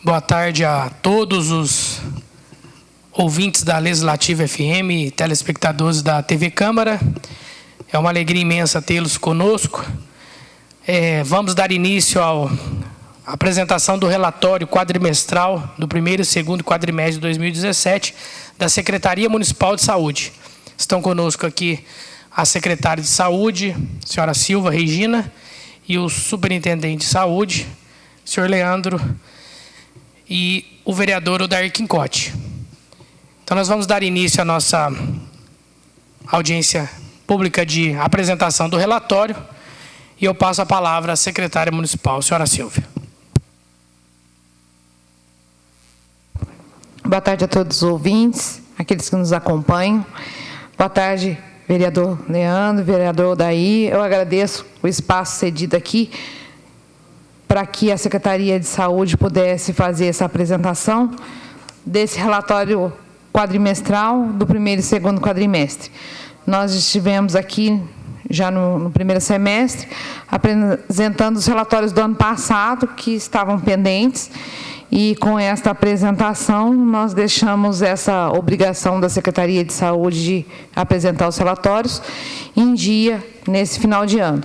Boa tarde a todos os ouvintes da Legislativa FM e telespectadores da TV Câmara. É uma alegria imensa tê-los conosco. Vamos dar início à apresentação do relatório quadrimestral do primeiro e segundo quadrimestre de 2017 da Secretaria Municipal de Saúde. Estão conosco aqui a secretária de Saúde, senhora Silva Regina, e o superintendente de Saúde, senhor Leandro, e o vereador Odair Quincotti. Então, nós vamos dar início à nossa audiência pública de apresentação do relatório e eu passo a palavra à secretária municipal, senhora Silvia. Boa tarde a todos os ouvintes, aqueles que nos acompanham. Boa tarde, vereador Leandro, vereador Odair. Eu agradeço o espaço cedido aqui para que a Secretaria de Saúde pudesse fazer essa apresentação desse relatório quadrimestral do primeiro e segundo quadrimestre. Nós estivemos aqui já no primeiro semestre apresentando os relatórios do ano passado que estavam pendentes e com esta apresentação nós deixamos essa obrigação da Secretaria de Saúde de apresentar os relatórios em dia nesse final de ano.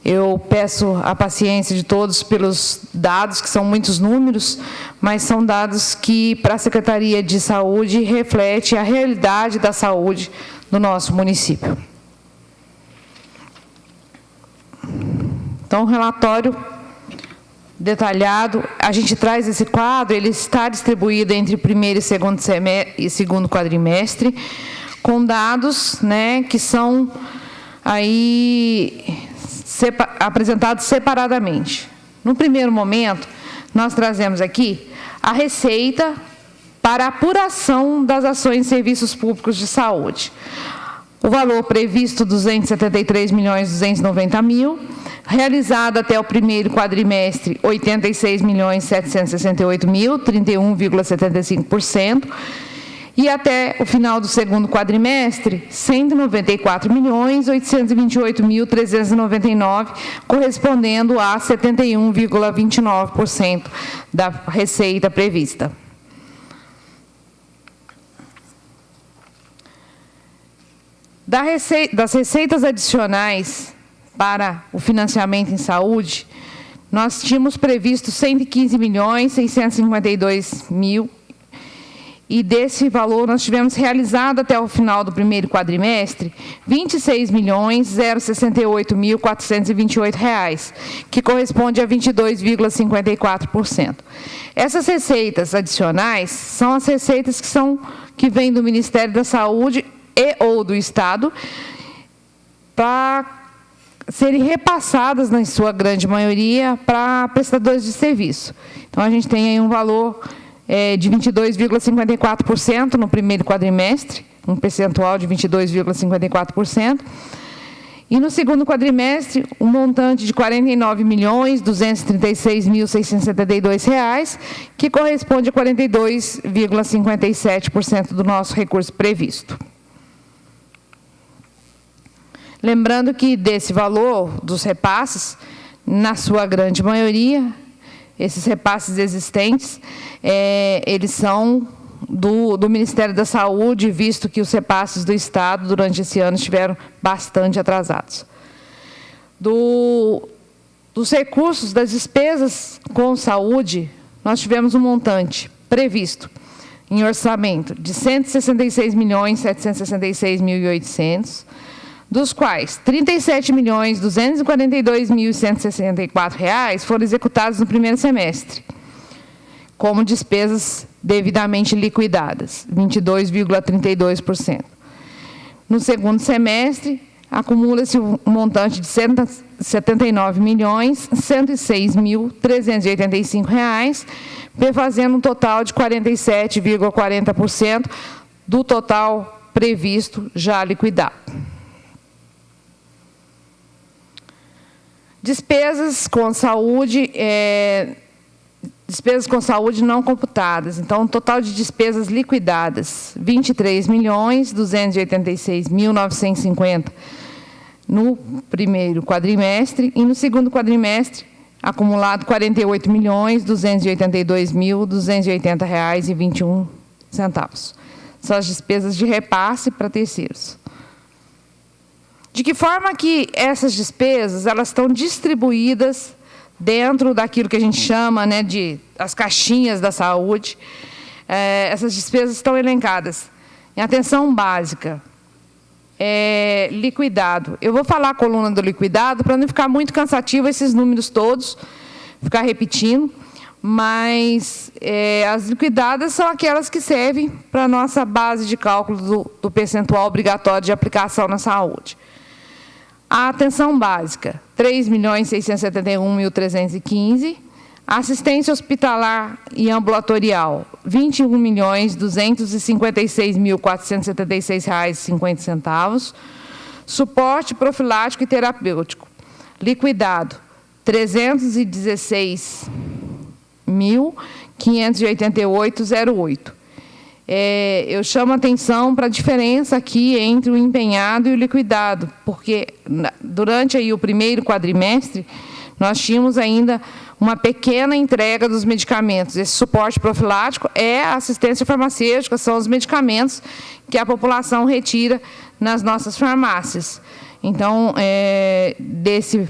Eu peço a paciência de todos pelos dados, que são muitos números, mas são dados que, para a Secretaria de Saúde, reflete a realidade da saúde do nosso município. Então, o relatório detalhado, a gente traz esse quadro, ele está distribuído entre primeiro e segundo quadrimestre, com dados, que são aí apresentados separadamente. No primeiro momento, nós trazemos aqui a receita para a apuração das ações e serviços públicos de saúde. O valor previsto, 273.290.000, realizado até o primeiro quadrimestre, 86.768.000, 31,75%, e até o final do segundo quadrimestre, 194.828.399, correspondendo a 71,29% da receita prevista. Das receitas adicionais para o financiamento em saúde, nós tínhamos previsto 115.652.000, e desse valor nós tivemos realizado até o final do primeiro quadrimestre 26.068.428 reais, que corresponde a 22,54%. Essas receitas adicionais são as receitas que vêm do Ministério da Saúde e ou do Estado para serem repassadas, na sua grande maioria, para prestadores de serviço. Então, a gente tem aí um valor de 22,54% no primeiro quadrimestre, um percentual de 22,54%. E no segundo quadrimestre, um montante de R$ 49.236.672 reais, que corresponde a 42,57% do nosso recurso previsto. Lembrando que desse valor dos repasses, na sua grande maioria, esses repasses existentes, eles são do Ministério da Saúde, visto que os repasses do Estado durante esse ano estiveram bastante atrasados. Dos recursos, das despesas com saúde, nós tivemos um montante previsto em orçamento de R$ 166.766.800, dos quais R$ 37.242.164 reais foram executados no primeiro semestre, como despesas devidamente liquidadas, 22,32%. No segundo semestre, acumula-se um montante de R$ 79.106.385 reais, fazendo um total de 47,40% do total previsto já liquidado. Despesas com saúde não computadas. Então, o total de despesas liquidadas, R$ 23.286.950 no primeiro quadrimestre, e no segundo quadrimestre, acumulado R$ 48.282.280,21. São as despesas de repasse para terceiros. De que forma que essas despesas elas estão distribuídas dentro daquilo que a gente chama, né, de as caixinhas da saúde? Essas despesas estão elencadas em atenção básica, liquidado. Eu vou falar a coluna do liquidado para não ficar muito cansativo esses números todos, ficar repetindo, mas as liquidadas são aquelas que servem para a nossa base de cálculo do percentual obrigatório de aplicação na saúde. A atenção básica, R$ 3.671.315. Assistência hospitalar e ambulatorial, R$ 21.256.476,50. Suporte profilático e terapêutico, liquidado, R$ 316.588,08. Eu chamo a atenção para a diferença aqui entre o empenhado e o liquidado, porque durante aí o primeiro quadrimestre, nós tínhamos ainda uma pequena entrega dos medicamentos. Esse suporte profilático é a assistência farmacêutica, são os medicamentos que a população retira nas nossas farmácias. Então, desse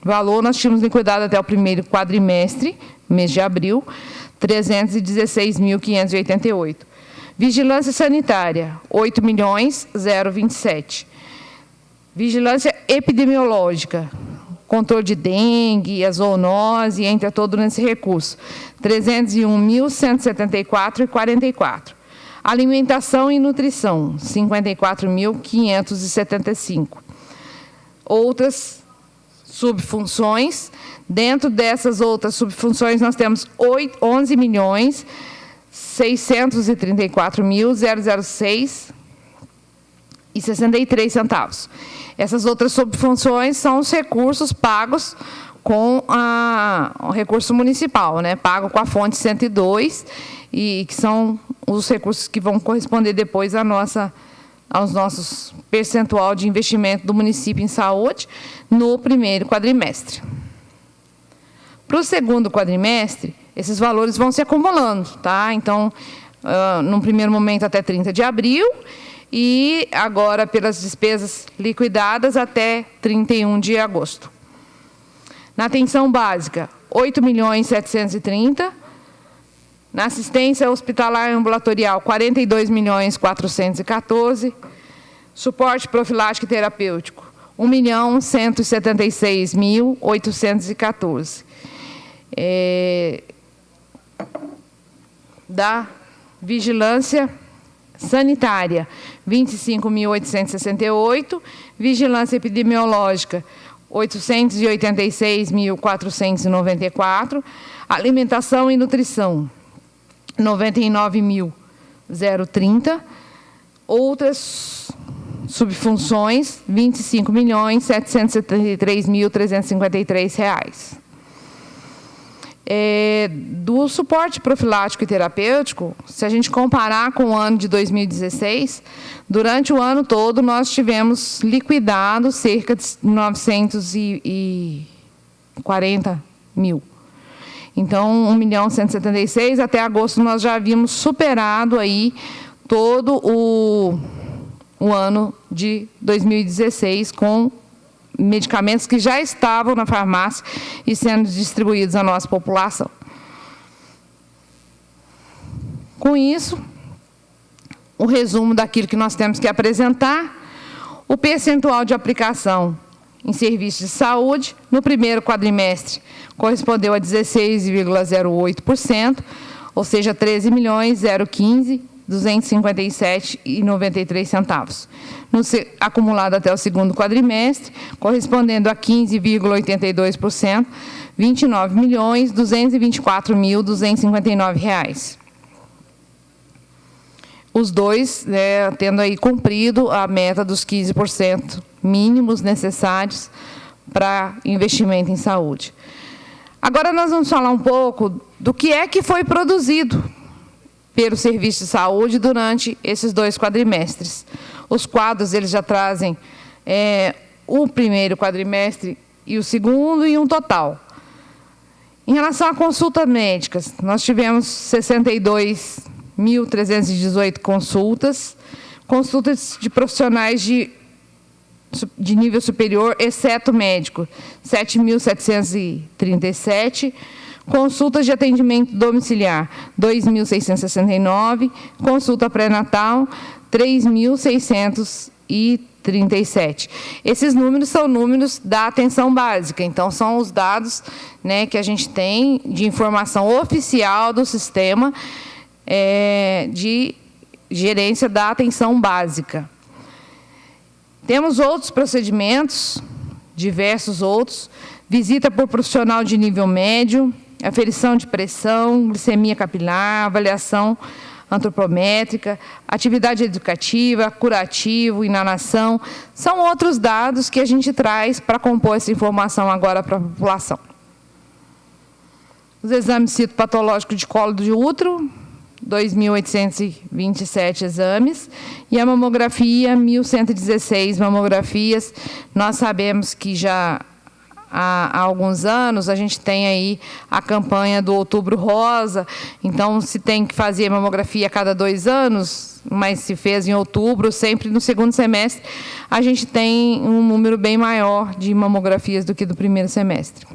valor, nós tínhamos liquidado até o primeiro quadrimestre, mês de abril, R$ 316.588. Vigilância sanitária, R$ 8.027. Vigilância epidemiológica, controle de dengue, a zoonose, entra todo nesse recurso, R$ 301.174,44. Alimentação e nutrição, R$ 54.575. Outras subfunções, dentro dessas outras subfunções nós temos 11.634.006,63. Essas outras subfunções são os recursos pagos com o recurso municipal, né? Pago com a fonte 102, e que são os recursos que vão corresponder depois aos nossos percentual de investimento do município em saúde no primeiro quadrimestre. Para o segundo quadrimestre, esses valores vão se acumulando, tá? Então, num primeiro momento até 30 de abril, e agora pelas despesas liquidadas até 31 de agosto. Na atenção básica, R$ 8.730.000. Na assistência hospitalar e ambulatorial, R$ 42.414.000. Suporte profilático e terapêutico, R$ 1.176.814. Da vigilância sanitária, R$ 25.868. Vigilância epidemiológica, R$ 886.494. Alimentação e nutrição, R$ 99.030. Outras subfunções, R$ 25.773.353. Do suporte profilático e terapêutico, se a gente comparar com o ano de 2016, durante o ano todo nós tivemos liquidado cerca de 940 mil. Então, 1.176.000, até agosto nós já havíamos superado aí todo o ano de 2016 com medicamentos que já estavam na farmácia e sendo distribuídos à nossa população. Com isso, o resumo daquilo que nós temos que apresentar, o percentual de aplicação em serviços de saúde, no primeiro quadrimestre, correspondeu a 16,08%, ou seja, R$ 13.015.257,93. No acumulado até o segundo quadrimestre, correspondendo a 15,82%, R$ 29.224.259. Os dois, tendo aí cumprido a meta dos 15% mínimos necessários para investimento em saúde. Agora nós vamos falar um pouco do que é que foi produzido pelo Serviço de Saúde durante esses dois quadrimestres. Os quadros eles já trazem o primeiro quadrimestre e o segundo, e um total. Em relação a consultas médicas, nós tivemos 62.318 consultas de profissionais de nível superior, exceto médico, 7.737, consultas de atendimento domiciliar, 2.669, consulta pré-natal, 3.637. Esses números são números da atenção básica, então são os dados, né, que a gente tem de informação oficial do sistema de gerência da atenção básica. Temos outros procedimentos, diversos outros, visita por profissional de nível médio, aferição de pressão, glicemia capilar, avaliação antropométrica, atividade educativa, curativo, inalação, são outros dados que a gente traz para compor essa informação agora para a população. Os exames citopatológicos de colo de útero, 2.827 exames, e a mamografia, 1.116 mamografias. Nós sabemos que já há alguns anos a gente tem aí a campanha do Outubro Rosa, então se tem que fazer mamografia a cada 2 anos, mas se fez em outubro, sempre no segundo semestre, a gente tem um número bem maior de mamografias do que do primeiro semestre.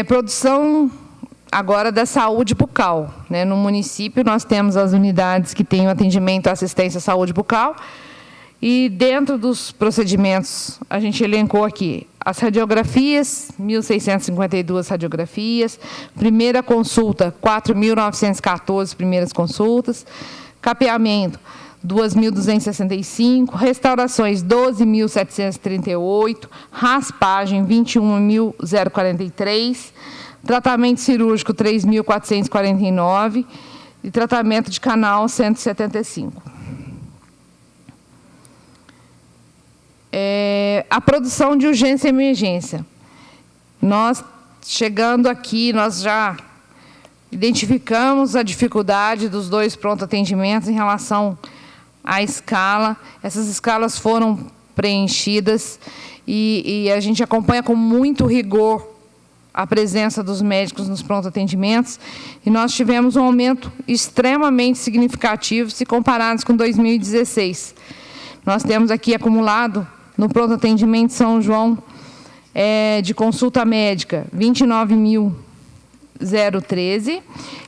Produção agora da saúde bucal, né? No município nós temos as unidades que têm o atendimento à assistência à saúde bucal, e dentro dos procedimentos a gente elencou aqui as radiografias, 1.652 radiografias, primeira consulta, 4.914 primeiras consultas, capeamento, 2.265, restaurações, 12.738, raspagem, 21.043, tratamento cirúrgico, 3.449 e tratamento de canal, 175. A produção de urgência e emergência. Nós, chegando aqui, nós já identificamos a dificuldade dos 2 pronto-atendimentos em relação à escala. Essas escalas foram preenchidas e a gente acompanha com muito rigor a presença dos médicos nos pronto-atendimentos, e nós tivemos um aumento extremamente significativo se comparados com 2016. Nós temos aqui acumulado no pronto-atendimento São João de consulta médica 29.013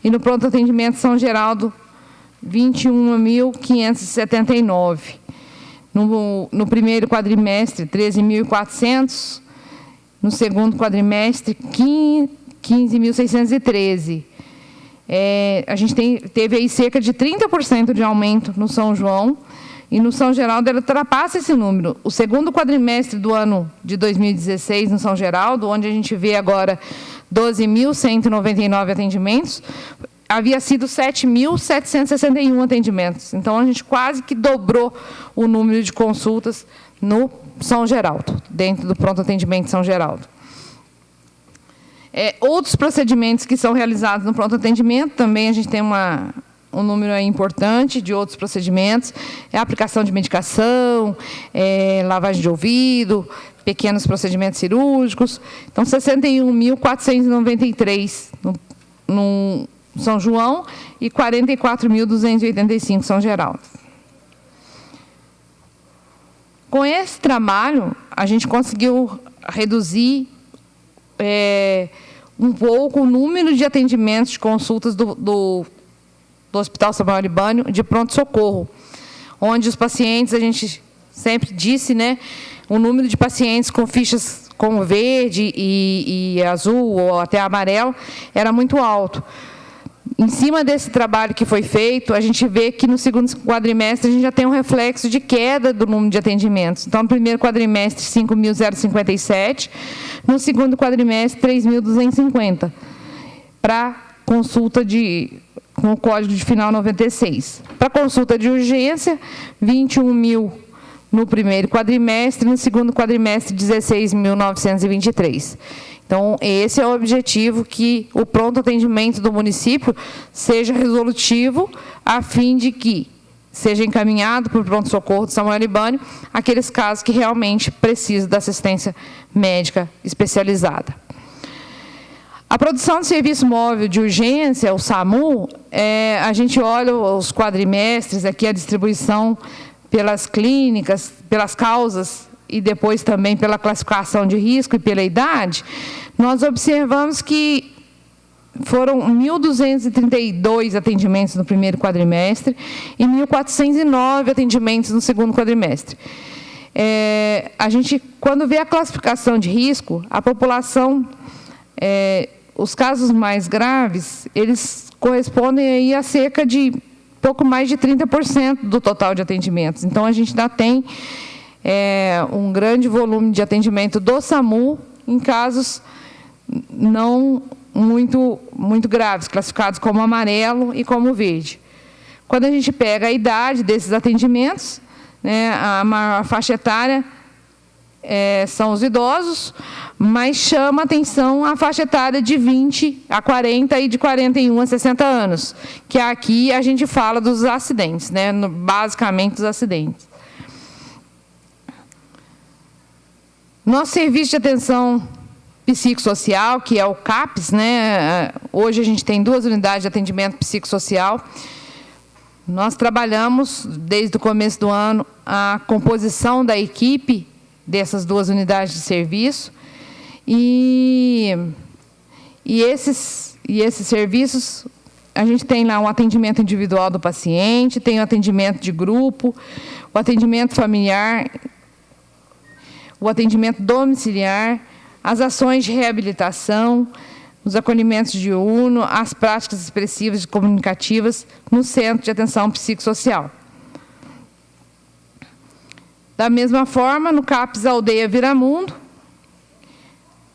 e no pronto-atendimento São Geraldo 21.579. No primeiro quadrimestre 13.400, no segundo quadrimestre 15.613. A gente teve aí cerca de 30% de aumento no São João, e no São Geraldo ele ultrapassa esse número. O segundo quadrimestre do ano de 2016 no São Geraldo, onde a gente vê agora 12.199 atendimentos, havia sido 7.761 atendimentos. Então, a gente quase que dobrou o número de consultas no São Geraldo, dentro do pronto-atendimento São Geraldo. Outros procedimentos que são realizados no pronto-atendimento, também a gente tem um número aí importante de outros procedimentos, a aplicação de medicação, lavagem de ouvido, pequenos procedimentos cirúrgicos. Então, 61.493 no São João e 44.285 São Geraldo. Com esse trabalho, a gente conseguiu reduzir um pouco o número de atendimentos, de consultas do Hospital Samuel Libânio de pronto-socorro, onde os pacientes, a gente sempre disse, né, o número de pacientes com fichas com verde e azul ou até amarelo era muito alto. Em cima desse trabalho que foi feito, a gente vê que no segundo quadrimestre a gente já tem um reflexo de queda do número de atendimentos. Então, no primeiro quadrimestre, 5.057, no segundo quadrimestre, 3.250, para consulta com o código de final 96. Para consulta de urgência, 21.000 no primeiro quadrimestre, no segundo quadrimestre, 16.923. Então, esse é o objetivo, que o pronto atendimento do município seja resolutivo, a fim de que seja encaminhado para o pronto-socorro do Samuel Libânio aqueles casos que realmente precisam da assistência médica especializada. A produção de serviço móvel de urgência, o SAMU, a gente olha os quadrimestres, aqui a distribuição pelas clínicas, pelas causas e depois também pela classificação de risco e pela idade, nós observamos que foram 1.232 atendimentos no primeiro quadrimestre e 1.409 atendimentos no segundo quadrimestre. A gente, quando vê a classificação de risco, a população, os casos mais graves, eles correspondem aí a cerca de pouco mais de 30% do total de atendimentos. Então, a gente ainda tem um grande volume de atendimento do SAMU em casos não muito graves, classificados como amarelo e como verde. Quando a gente pega a idade desses atendimentos, né, a maior faixa etária são os idosos, mas chama atenção a faixa etária de 20 a 40 e de 41 a 60 anos, que aqui a gente fala dos acidentes, né, basicamente dos acidentes. Nosso serviço de atenção psicossocial, que é o CAPS, né? Hoje a gente tem 2 unidades de atendimento psicossocial. Nós trabalhamos, desde o começo do ano, a composição da equipe dessas 2 unidades de serviço. E esses serviços, a gente tem lá um atendimento individual do paciente, tem o atendimento de grupo, o atendimento familiar, o atendimento domiciliar, as ações de reabilitação, os acolhimentos diurno, as práticas expressivas e comunicativas no Centro de Atenção Psicossocial. Da mesma forma, no CAPS Aldeia Viramundo,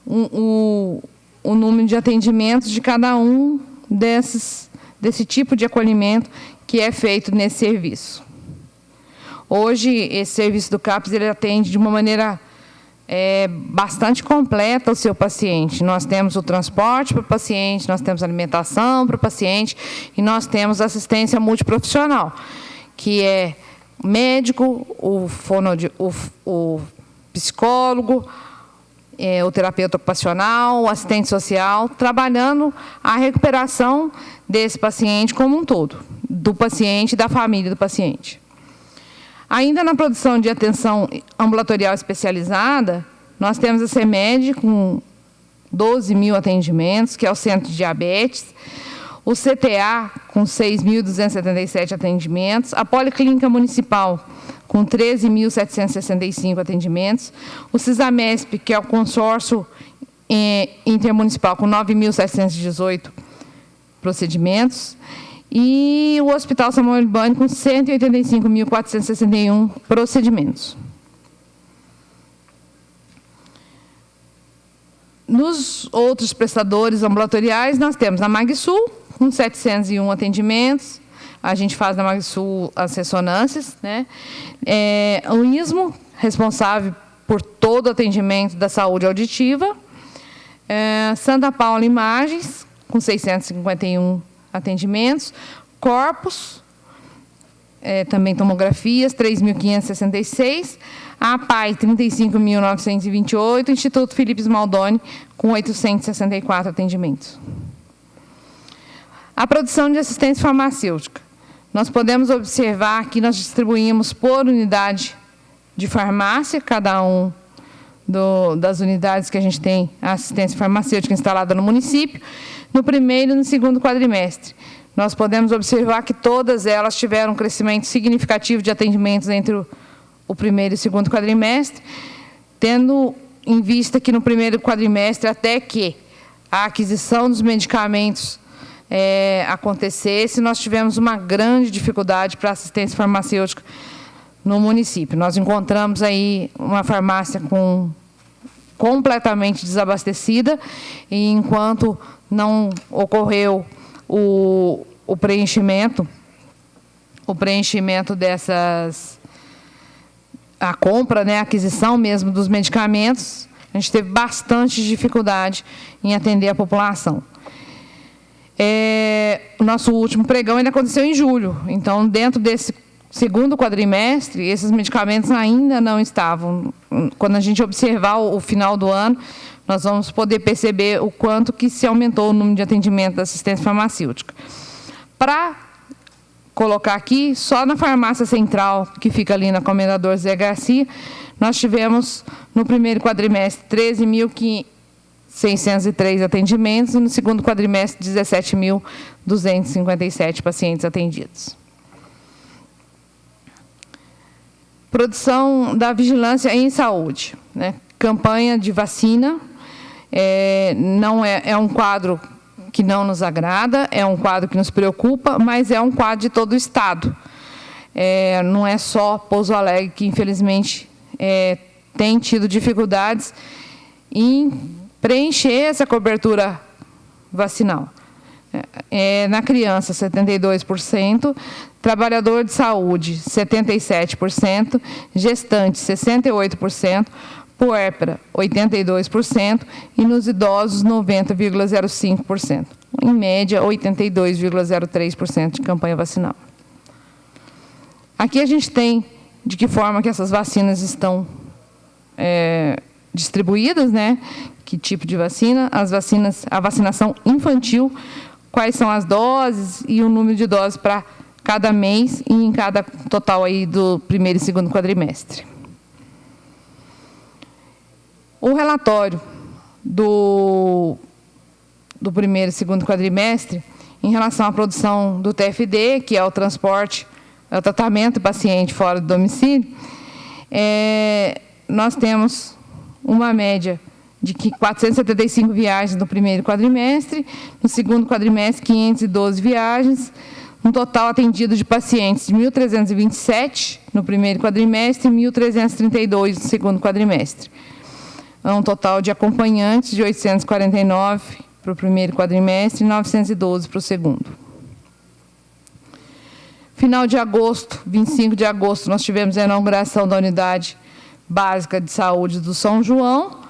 o número de atendimentos de cada um desse tipo de acolhimento que é feito nesse serviço. Hoje, esse serviço do CAPS ele atende de uma maneira bastante completa o seu paciente. Nós temos o transporte para o paciente, nós temos alimentação para o paciente e nós temos assistência multiprofissional, que é o médico, o psicólogo, o terapeuta ocupacional, o assistente social, trabalhando a recuperação desse paciente como um todo, do paciente e da família do paciente. Ainda na produção de atenção ambulatorial especializada, nós temos a CEMED com 12 mil atendimentos, que é o Centro de Diabetes, o CTA com 6.277 atendimentos, a Policlínica Municipal com 13.765 atendimentos, o CISAMESP, que é o consórcio intermunicipal, com 9.718 procedimentos, e o Hospital Samuel Libânio com 185.461 procedimentos. Nos outros prestadores ambulatoriais, nós temos a MagSul, com 701 atendimentos. A gente faz na MagSul as ressonâncias, né? O ISMO, responsável por todo o atendimento da saúde auditiva. Santa Paula Imagens, com 651 atendimentos. Corpus, também tomografias, 3.566. A APAI, 35.928. Instituto Felipe Smaldoni, com 864 atendimentos. A produção de assistência farmacêutica. Nós podemos observar que nós distribuímos por unidade de farmácia, cada um das unidades que a gente tem a assistência farmacêutica instalada no município, no primeiro e no segundo quadrimestre. Nós podemos observar que todas elas tiveram um crescimento significativo de atendimentos entre o primeiro e o segundo quadrimestre, tendo em vista que no primeiro quadrimestre, até que a aquisição dos medicamentos acontecesse, nós tivemos uma grande dificuldade para assistência farmacêutica no município. Nós encontramos aí uma farmácia completamente desabastecida, e enquanto não ocorreu o preenchimento dessas, a compra, né, a aquisição mesmo dos medicamentos, a gente teve bastante dificuldade em atender a população. O nosso último pregão ainda aconteceu em julho, então, dentro desse segundo quadrimestre, esses medicamentos ainda não estavam. Quando a gente observar o final do ano, nós vamos poder perceber o quanto que se aumentou o número de atendimento da assistência farmacêutica. Para colocar aqui, só na farmácia central, que fica ali na Comendador Zé Garcia, nós tivemos, no primeiro quadrimestre, 13.603 atendimentos, e no segundo quadrimestre, 17.257 pacientes atendidos. Produção da vigilância em saúde, né? Campanha de vacina, não é um quadro que não nos agrada, é um quadro que nos preocupa, mas é um quadro de todo o Estado. Não é só Pouso Alegre que, infelizmente, tem tido dificuldades em preencher essa cobertura vacinal. Na criança, 72%, trabalhador de saúde, 77%, gestante, 68%, puérpera, 82%, e nos idosos, 90,05%. Em média, 82,03% de campanha vacinal. Aqui a gente tem de que forma que essas vacinas estão distribuídas, né? Que tipo de vacina? A vacinação infantil, quais são as doses e o número de doses para cada mês e em cada total aí do primeiro e segundo quadrimestre. O relatório do primeiro e segundo quadrimestre, em relação à produção do TFD, que é o transporte, é o tratamento do paciente fora do domicílio, nós temos uma média de 475 viagens no primeiro quadrimestre, no segundo quadrimestre, 512 viagens, um total atendido de pacientes de 1.327 no primeiro quadrimestre e 1.332 no segundo quadrimestre. Um total de acompanhantes de 849 para o primeiro quadrimestre e 912 para o segundo. Final de agosto, 25 de agosto, nós tivemos a inauguração da Unidade Básica de Saúde do São João.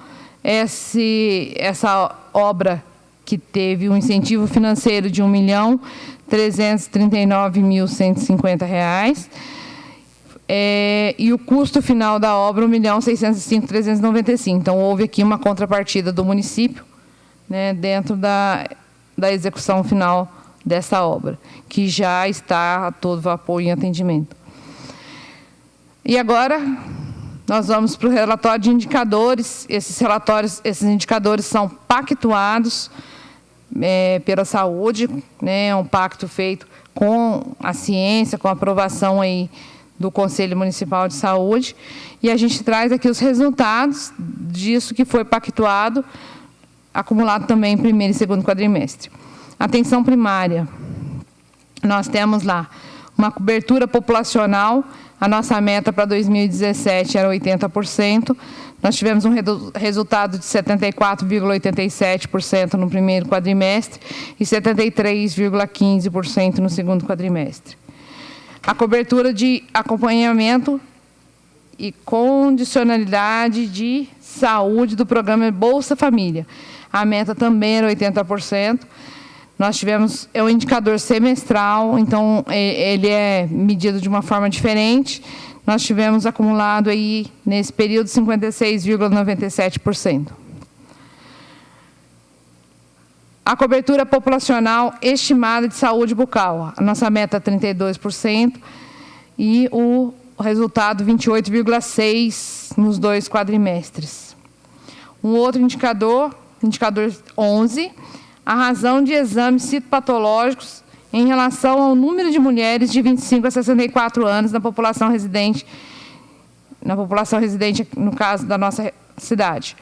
Essa obra que teve um incentivo financeiro de R$ 1.339.150, e o custo final da obra, R$ 1.605.395. Então, houve aqui uma contrapartida do município, né, dentro da execução final dessa obra, que já está a todo vapor em atendimento. E agora, nós vamos para o relatório de indicadores. Esses indicadores são pactuados pela saúde, né, é um pacto feito com a ciência, com a aprovação aí do Conselho Municipal de Saúde, e a gente traz aqui os resultados disso que foi pactuado, acumulado também em primeiro e segundo quadrimestre. Atenção primária, nós temos lá uma cobertura populacional, a nossa meta para 2017 era 80%, nós tivemos um resultado de 74,87% no primeiro quadrimestre e 73,15% no segundo quadrimestre. A cobertura de acompanhamento e condicionalidade de saúde do programa Bolsa Família. A meta também era 80%. Nós tivemos, é um indicador semestral, então ele é medido de uma forma diferente. Nós tivemos acumulado aí, nesse período, 56,97%. A cobertura populacional estimada de saúde bucal. A nossa meta é 32% e o resultado 28,6% nos dois quadrimestres. Um outro indicador, indicador 11, a razão de exames citopatológicos em relação ao número de mulheres de 25 a 64 anos na população residente, no caso da nossa cidade.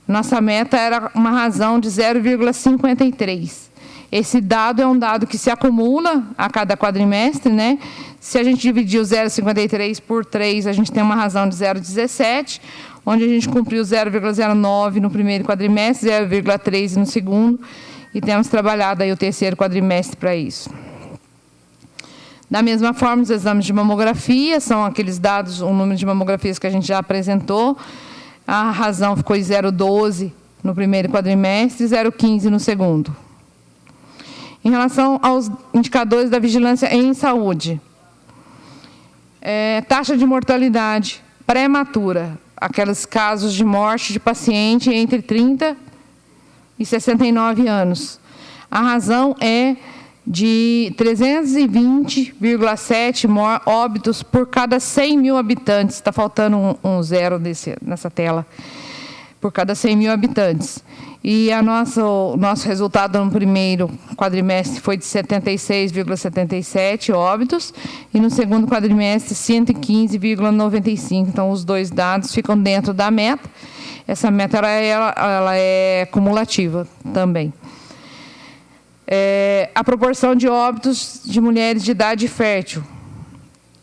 Nossa meta era uma razão de 0,53. Esse dado é um dado que se acumula a cada quadrimestre, né? Se a gente dividir o 0,53 por 3, a gente tem uma razão de 0,17, onde a gente cumpriu 0,09 no primeiro quadrimestre, 0,13 no segundo, e temos trabalhado aí o terceiro quadrimestre para isso. Da mesma forma, os exames de mamografia, são aqueles dados, o número de mamografias que a gente já apresentou. A razão ficou em 0,12 no primeiro quadrimestre e 0,15 no segundo. Em relação aos indicadores da vigilância em saúde, Taxa de mortalidade prematura, aqueles casos de morte de paciente entre 30 e 69 anos. A razão é de 320,7 óbitos por cada 100 mil habitantes. Está faltando um zero nessa tela. Por cada 100 mil habitantes. E o nosso resultado no primeiro quadrimestre foi de 76,77 óbitos e no segundo quadrimestre 115,95. Então, os dois dados ficam dentro da meta. Essa meta ela é cumulativa também. A proporção de óbitos de mulheres de idade fértil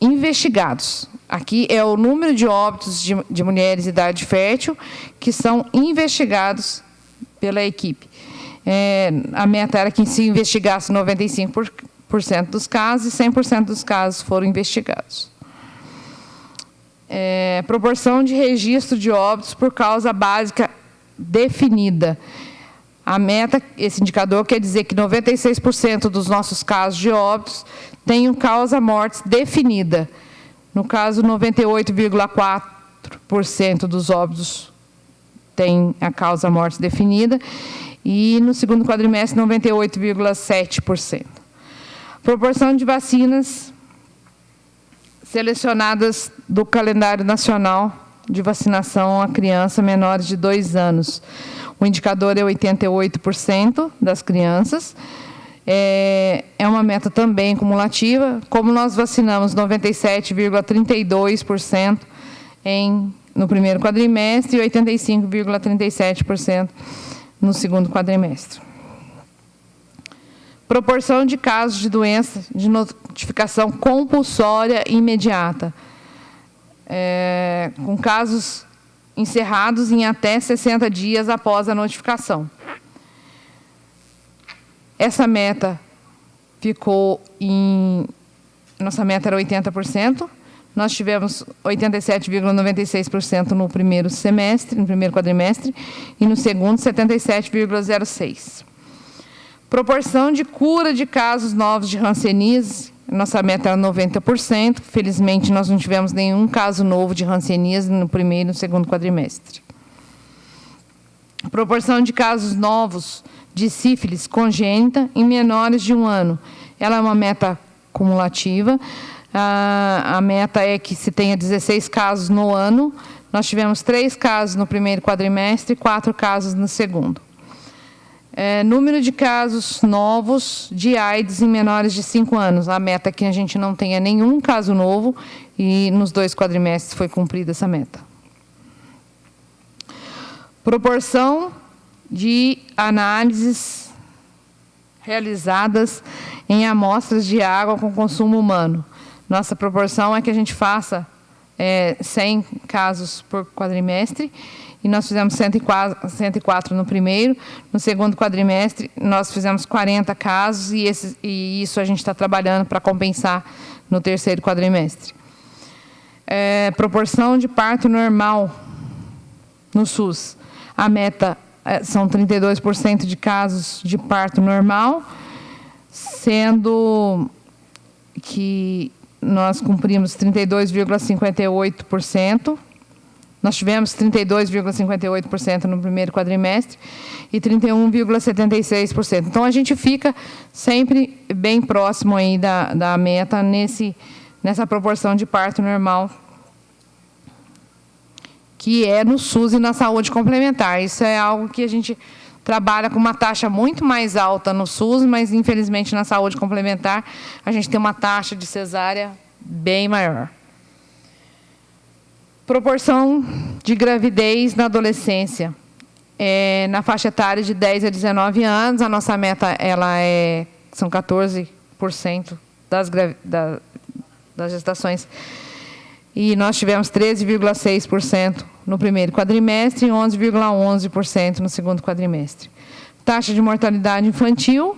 investigados. Aqui é o número de óbitos de mulheres de idade fértil que são investigados pela equipe. A meta era que se investigasse 95% dos casos e 100% dos casos foram investigados. Proporção de registro de óbitos por causa básica definida. A meta, esse indicador, quer dizer que 96% dos nossos casos de óbitos têm causa mortes definida. No caso, 98,4% dos óbitos tem a causa morte definida e no segundo quadrimestre 98,7%. Proporção de vacinas selecionadas do calendário nacional de vacinação a crianças menores de 2 anos. O indicador é 88% das crianças. É uma meta também cumulativa, como nós vacinamos 97,32% no primeiro quadrimestre e 85,37% no segundo quadrimestre. Proporção de casos de doença de notificação compulsória imediata, com casos encerrados em até 60 dias após a notificação. Essa meta ficou nossa meta era 80%, nós tivemos 87,96% no primeiro quadrimestre, e no segundo, 77,06%. Proporção de cura de casos novos de hanseníase, nossa meta era 90%, felizmente nós não tivemos nenhum caso novo de hanseníase no primeiro e no segundo quadrimestre. Proporção de casos novos de sífilis congênita em menores de 1 ano. Ela é uma meta cumulativa. A meta é que se tenha 16 casos no ano. Nós tivemos 3 casos no primeiro quadrimestre e 4 casos no segundo. Número de casos novos de AIDS em menores de 5 anos. A meta é que a gente não tenha nenhum caso novo e nos 2 quadrimestres foi cumprida essa meta. Proporção de análises realizadas em amostras de água com consumo humano. Nossa proporção é que a gente faça 100 casos por quadrimestre, e nós fizemos 104 no primeiro. No segundo quadrimestre, nós fizemos 40 casos, e isso a gente está trabalhando para compensar no terceiro quadrimestre. Proporção de parto normal no SUS. A meta são 32% de casos de parto normal, sendo que nós cumprimos 32,58%. Nós tivemos 32,58% no primeiro quadrimestre e 31,76%. Então, a gente fica sempre bem próximo aí da meta nessa proporção de parto normal, que é no SUS e na saúde complementar. Isso é algo que a gente trabalha com uma taxa muito mais alta no SUS, mas, infelizmente, na saúde complementar, a gente tem uma taxa de cesárea bem maior. Proporção de gravidez na adolescência. Na faixa etária de 10 a 19 anos, a nossa meta são 14% das gestações. E nós tivemos 13,6% no primeiro quadrimestre e 11,11% no segundo quadrimestre. Taxa de mortalidade infantil.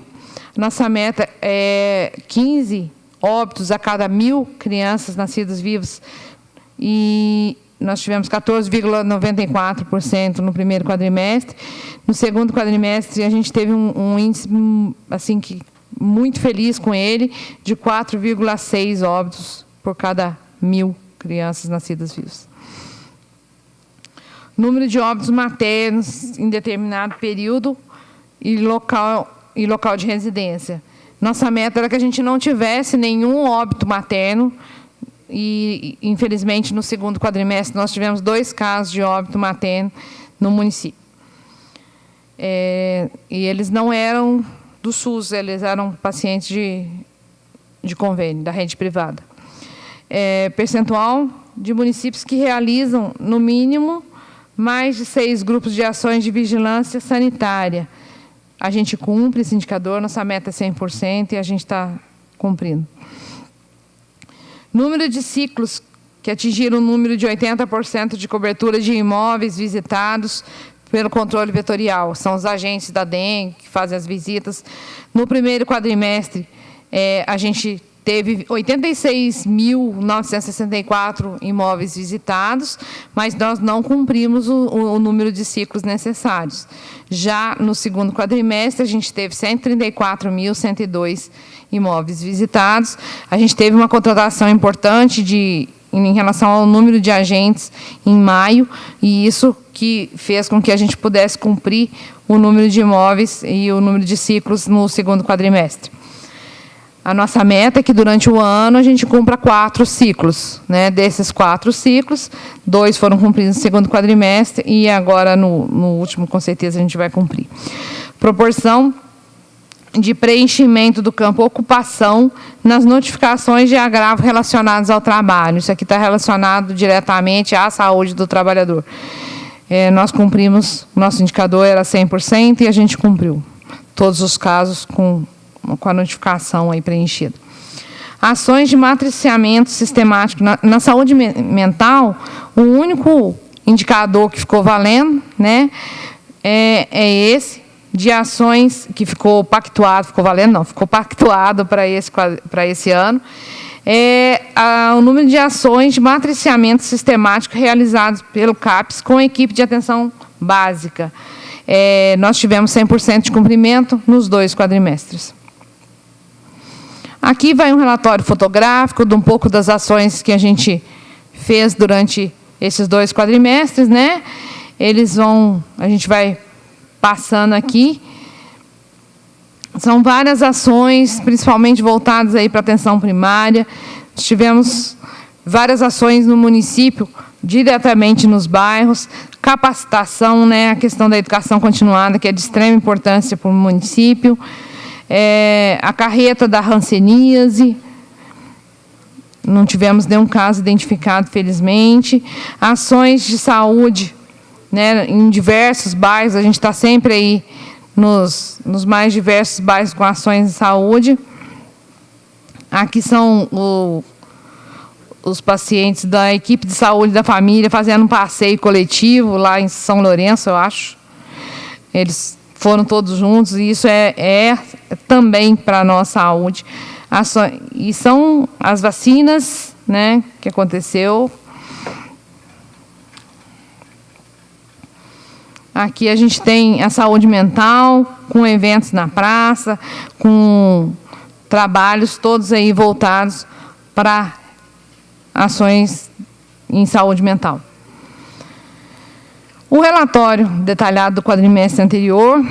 Nossa meta é 15 óbitos a cada 1.000 crianças nascidas vivas. E nós tivemos 14,94% no primeiro quadrimestre. No segundo quadrimestre, a gente teve um índice muito feliz com ele, de 4,6 óbitos por cada mil crianças nascidas vivas. Número de óbitos maternos em determinado período e local de residência. Nossa meta era que a gente não tivesse nenhum óbito materno e, infelizmente, no segundo quadrimestre, nós tivemos 2 casos de óbito materno no município. E eles não eram do SUS, eles eram pacientes de convênio, da rede privada. Percentual de municípios que realizam, no mínimo, mais de 6 grupos de ações de vigilância sanitária. A gente cumpre esse indicador, nossa meta é 100% e a gente está cumprindo. Número de ciclos que atingiram o número de 80% de cobertura de imóveis visitados pelo controle vetorial. São os agentes da dengue que fazem as visitas. No primeiro quadrimestre, a gente teve 86.964 imóveis visitados, mas nós não cumprimos o número de ciclos necessários. Já no segundo quadrimestre, a gente teve 134.102 imóveis visitados. A gente teve uma contratação importante em relação ao número de agentes em maio, e isso que fez com que a gente pudesse cumprir o número de imóveis e o número de ciclos no segundo quadrimestre. A nossa meta é que, durante o ano, a gente cumpra 4 ciclos. Né? Desses 4 ciclos, 2 foram cumpridos no segundo quadrimestre e agora, no último, com certeza, a gente vai cumprir. Proporção de preenchimento do campo ocupação nas notificações de agravo relacionados ao trabalho. Isso aqui está relacionado diretamente à saúde do trabalhador. Nós cumprimos, nosso indicador era 100% e a gente cumpriu todos os casos com a notificação aí preenchida. Ações de matriciamento sistemático. Na saúde mental, o único indicador que ficou valendo, né, é esse, de ações que ficou pactuado, ficou pactuado para esse ano, o número de ações de matriciamento sistemático realizados pelo CAPES com a equipe de atenção básica. Nós tivemos 100% de cumprimento nos 2 quadrimestres. Aqui vai um relatório fotográfico de um pouco das ações que a gente fez durante esses 2 quadrimestres, né? A gente vai passando aqui. São várias ações, principalmente voltadas aí para a atenção primária. Tivemos várias ações no município, diretamente nos bairros, capacitação, né? A questão da educação continuada, que é de extrema importância para o município. A carreta da hanseníase, não tivemos nenhum caso identificado, felizmente. Ações de saúde, né, em diversos bairros, a gente está sempre aí nos mais diversos bairros com ações de saúde. Aqui são os pacientes da equipe de saúde da família fazendo um passeio coletivo lá em São Lourenço, eu acho. Eles foram todos juntos, e isso é também para a nossa saúde. E são as vacinas, né, que aconteceu. Aqui a gente tem a saúde mental, com eventos na praça, com trabalhos todos aí voltados para ações em saúde mental. O relatório detalhado do quadrimestre anterior,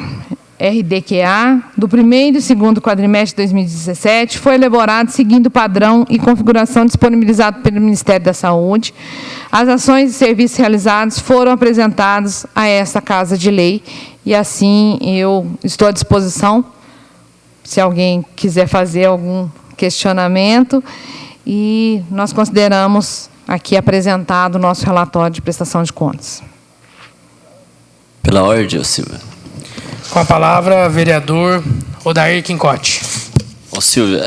RDQA, do primeiro e segundo quadrimestre de 2017, foi elaborado seguindo o padrão e configuração disponibilizado pelo Ministério da Saúde. As ações e serviços realizados foram apresentados a esta Casa de Lei, e assim eu estou à disposição, se alguém quiser fazer algum questionamento, e nós consideramos aqui apresentado o nosso relatório de prestação de contas. Pela ordem, Silvia. Com a palavra, vereador Odair Quincotti. Silvia,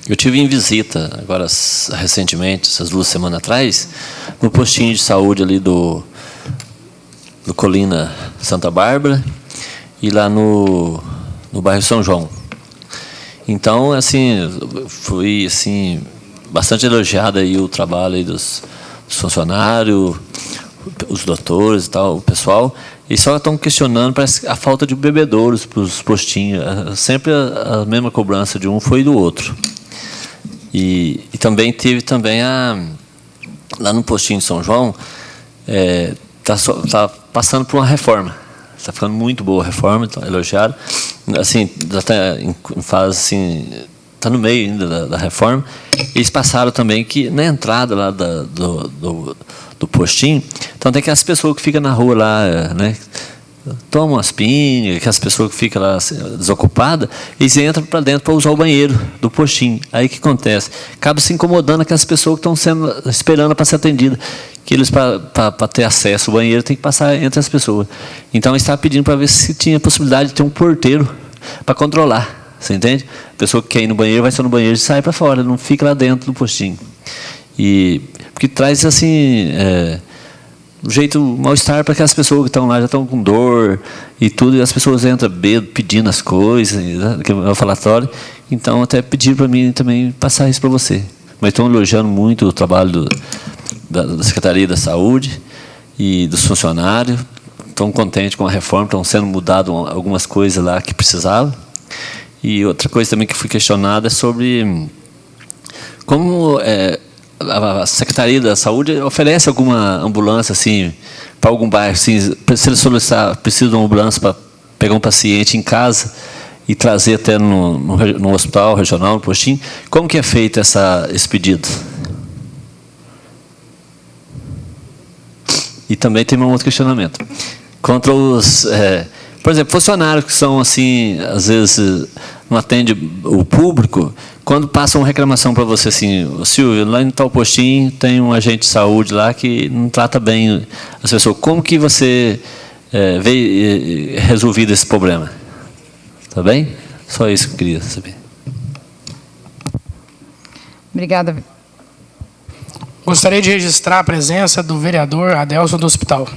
eu tive em visita, agora recentemente, essas 2 semanas atrás, no postinho de saúde ali do Colina Santa Bárbara e lá no bairro São João. Então, assim, fui assim, bastante elogiado aí o trabalho aí dos funcionários, os doutores e tal, o pessoal. E só estão questionando, parece, a falta de bebedouros para os postinhos. Sempre a mesma cobrança de um foi do outro. E também teve também lá no postinho de São João, tá passando por uma reforma. Está ficando muito boa a reforma, então, elogiado. Assim, já está em fase assim, está no meio ainda da reforma. Eles passaram também que na entrada lá do postinho, então tem aquelas pessoas que ficam na rua lá, né? Tomam as pingas, aquelas pessoas que ficam lá desocupadas, eles entram para dentro para usar o banheiro do postinho. Aí o que acontece? Acaba se incomodando aquelas pessoas que estão esperando para ser atendidas. Que eles, para ter acesso ao banheiro, tem que passar entre as pessoas. Então, eles estavam pedindo para ver se tinha possibilidade de ter um porteiro para controlar. Você entende? A pessoa que quer ir no banheiro vai só no banheiro e sai para fora, não fica lá dentro do postinho. Porque traz assim um jeito mal-estar para aquelas pessoas que estão lá, já estão com dor e tudo, e as pessoas entram pedindo as coisas, né, que é o falatório. Então, até pediram para mim também passar isso para você. Mas estão elogiando muito o trabalho da Secretaria da Saúde e dos funcionários. Estão contentes com a reforma, estão sendo mudadas algumas coisas lá que precisavam. E outra coisa também que fui questionada é sobre como a Secretaria da Saúde oferece alguma ambulância assim, para algum bairro. Assim, se ele solicitar, precisa de uma ambulância para pegar um paciente em casa e trazer até no hospital regional, no postinho. Como que é feito esse pedido? E também tem um outro questionamento. Contra os, por exemplo, funcionários que são assim, às vezes não atendem o público, quando passam uma reclamação para você assim, Silvio, lá em tal postinho tem um agente de saúde lá que não trata bem as pessoas. Como que você vê resolvido esse problema? Tá bem? Só isso que eu queria saber. Obrigada. Gostaria de registrar a presença do vereador Adelson do Hospital.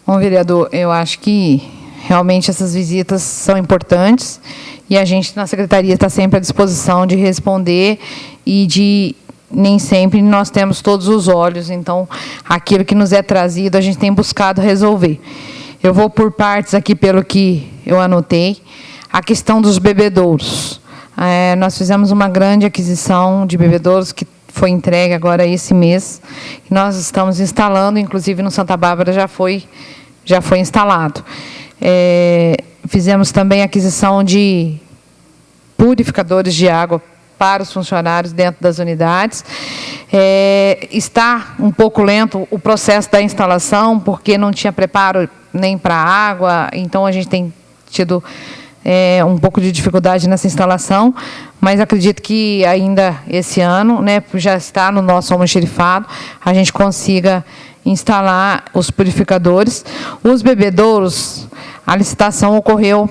Bom, vereador, eu acho que realmente essas visitas são importantes e a gente na secretaria está sempre à disposição de responder e nem sempre nós temos todos os olhos, então aquilo que nos é trazido a gente tem buscado resolver. Eu vou por partes aqui pelo que eu anotei. A questão dos bebedouros. Nós fizemos uma grande aquisição de bebedouros que foi entregue agora esse mês. Nós estamos instalando, inclusive no Santa Bárbara já foi instalado. Fizemos também aquisição de purificadores de água para os funcionários dentro das unidades. Está um pouco lento o processo da instalação, porque não tinha preparo nem para a água, então a gente tem tido um pouco de dificuldade nessa instalação, mas acredito que ainda esse ano, né, já está no nosso almoxarifado, a gente consiga instalar os purificadores. Os bebedouros, a licitação ocorreu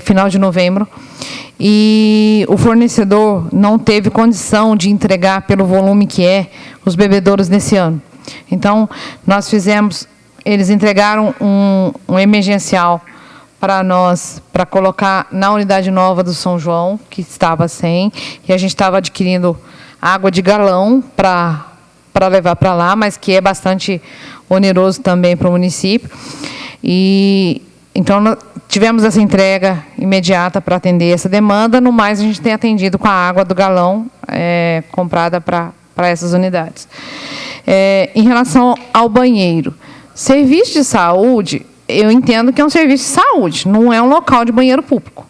final de novembro, e o fornecedor não teve condição de entregar pelo volume que os bebedouros nesse ano. Então, nós eles entregaram um emergencial para nós, para colocar na unidade nova do São João, que estava sem, e a gente estava adquirindo água de galão para levar para lá, mas que é bastante oneroso também para o município. Então, tivemos essa entrega imediata para atender essa demanda. No mais, a gente tem atendido com a água do galão comprada para essas unidades. Em relação ao banheiro, serviço de saúde, eu entendo que é um serviço de saúde, não é um local de banheiro público,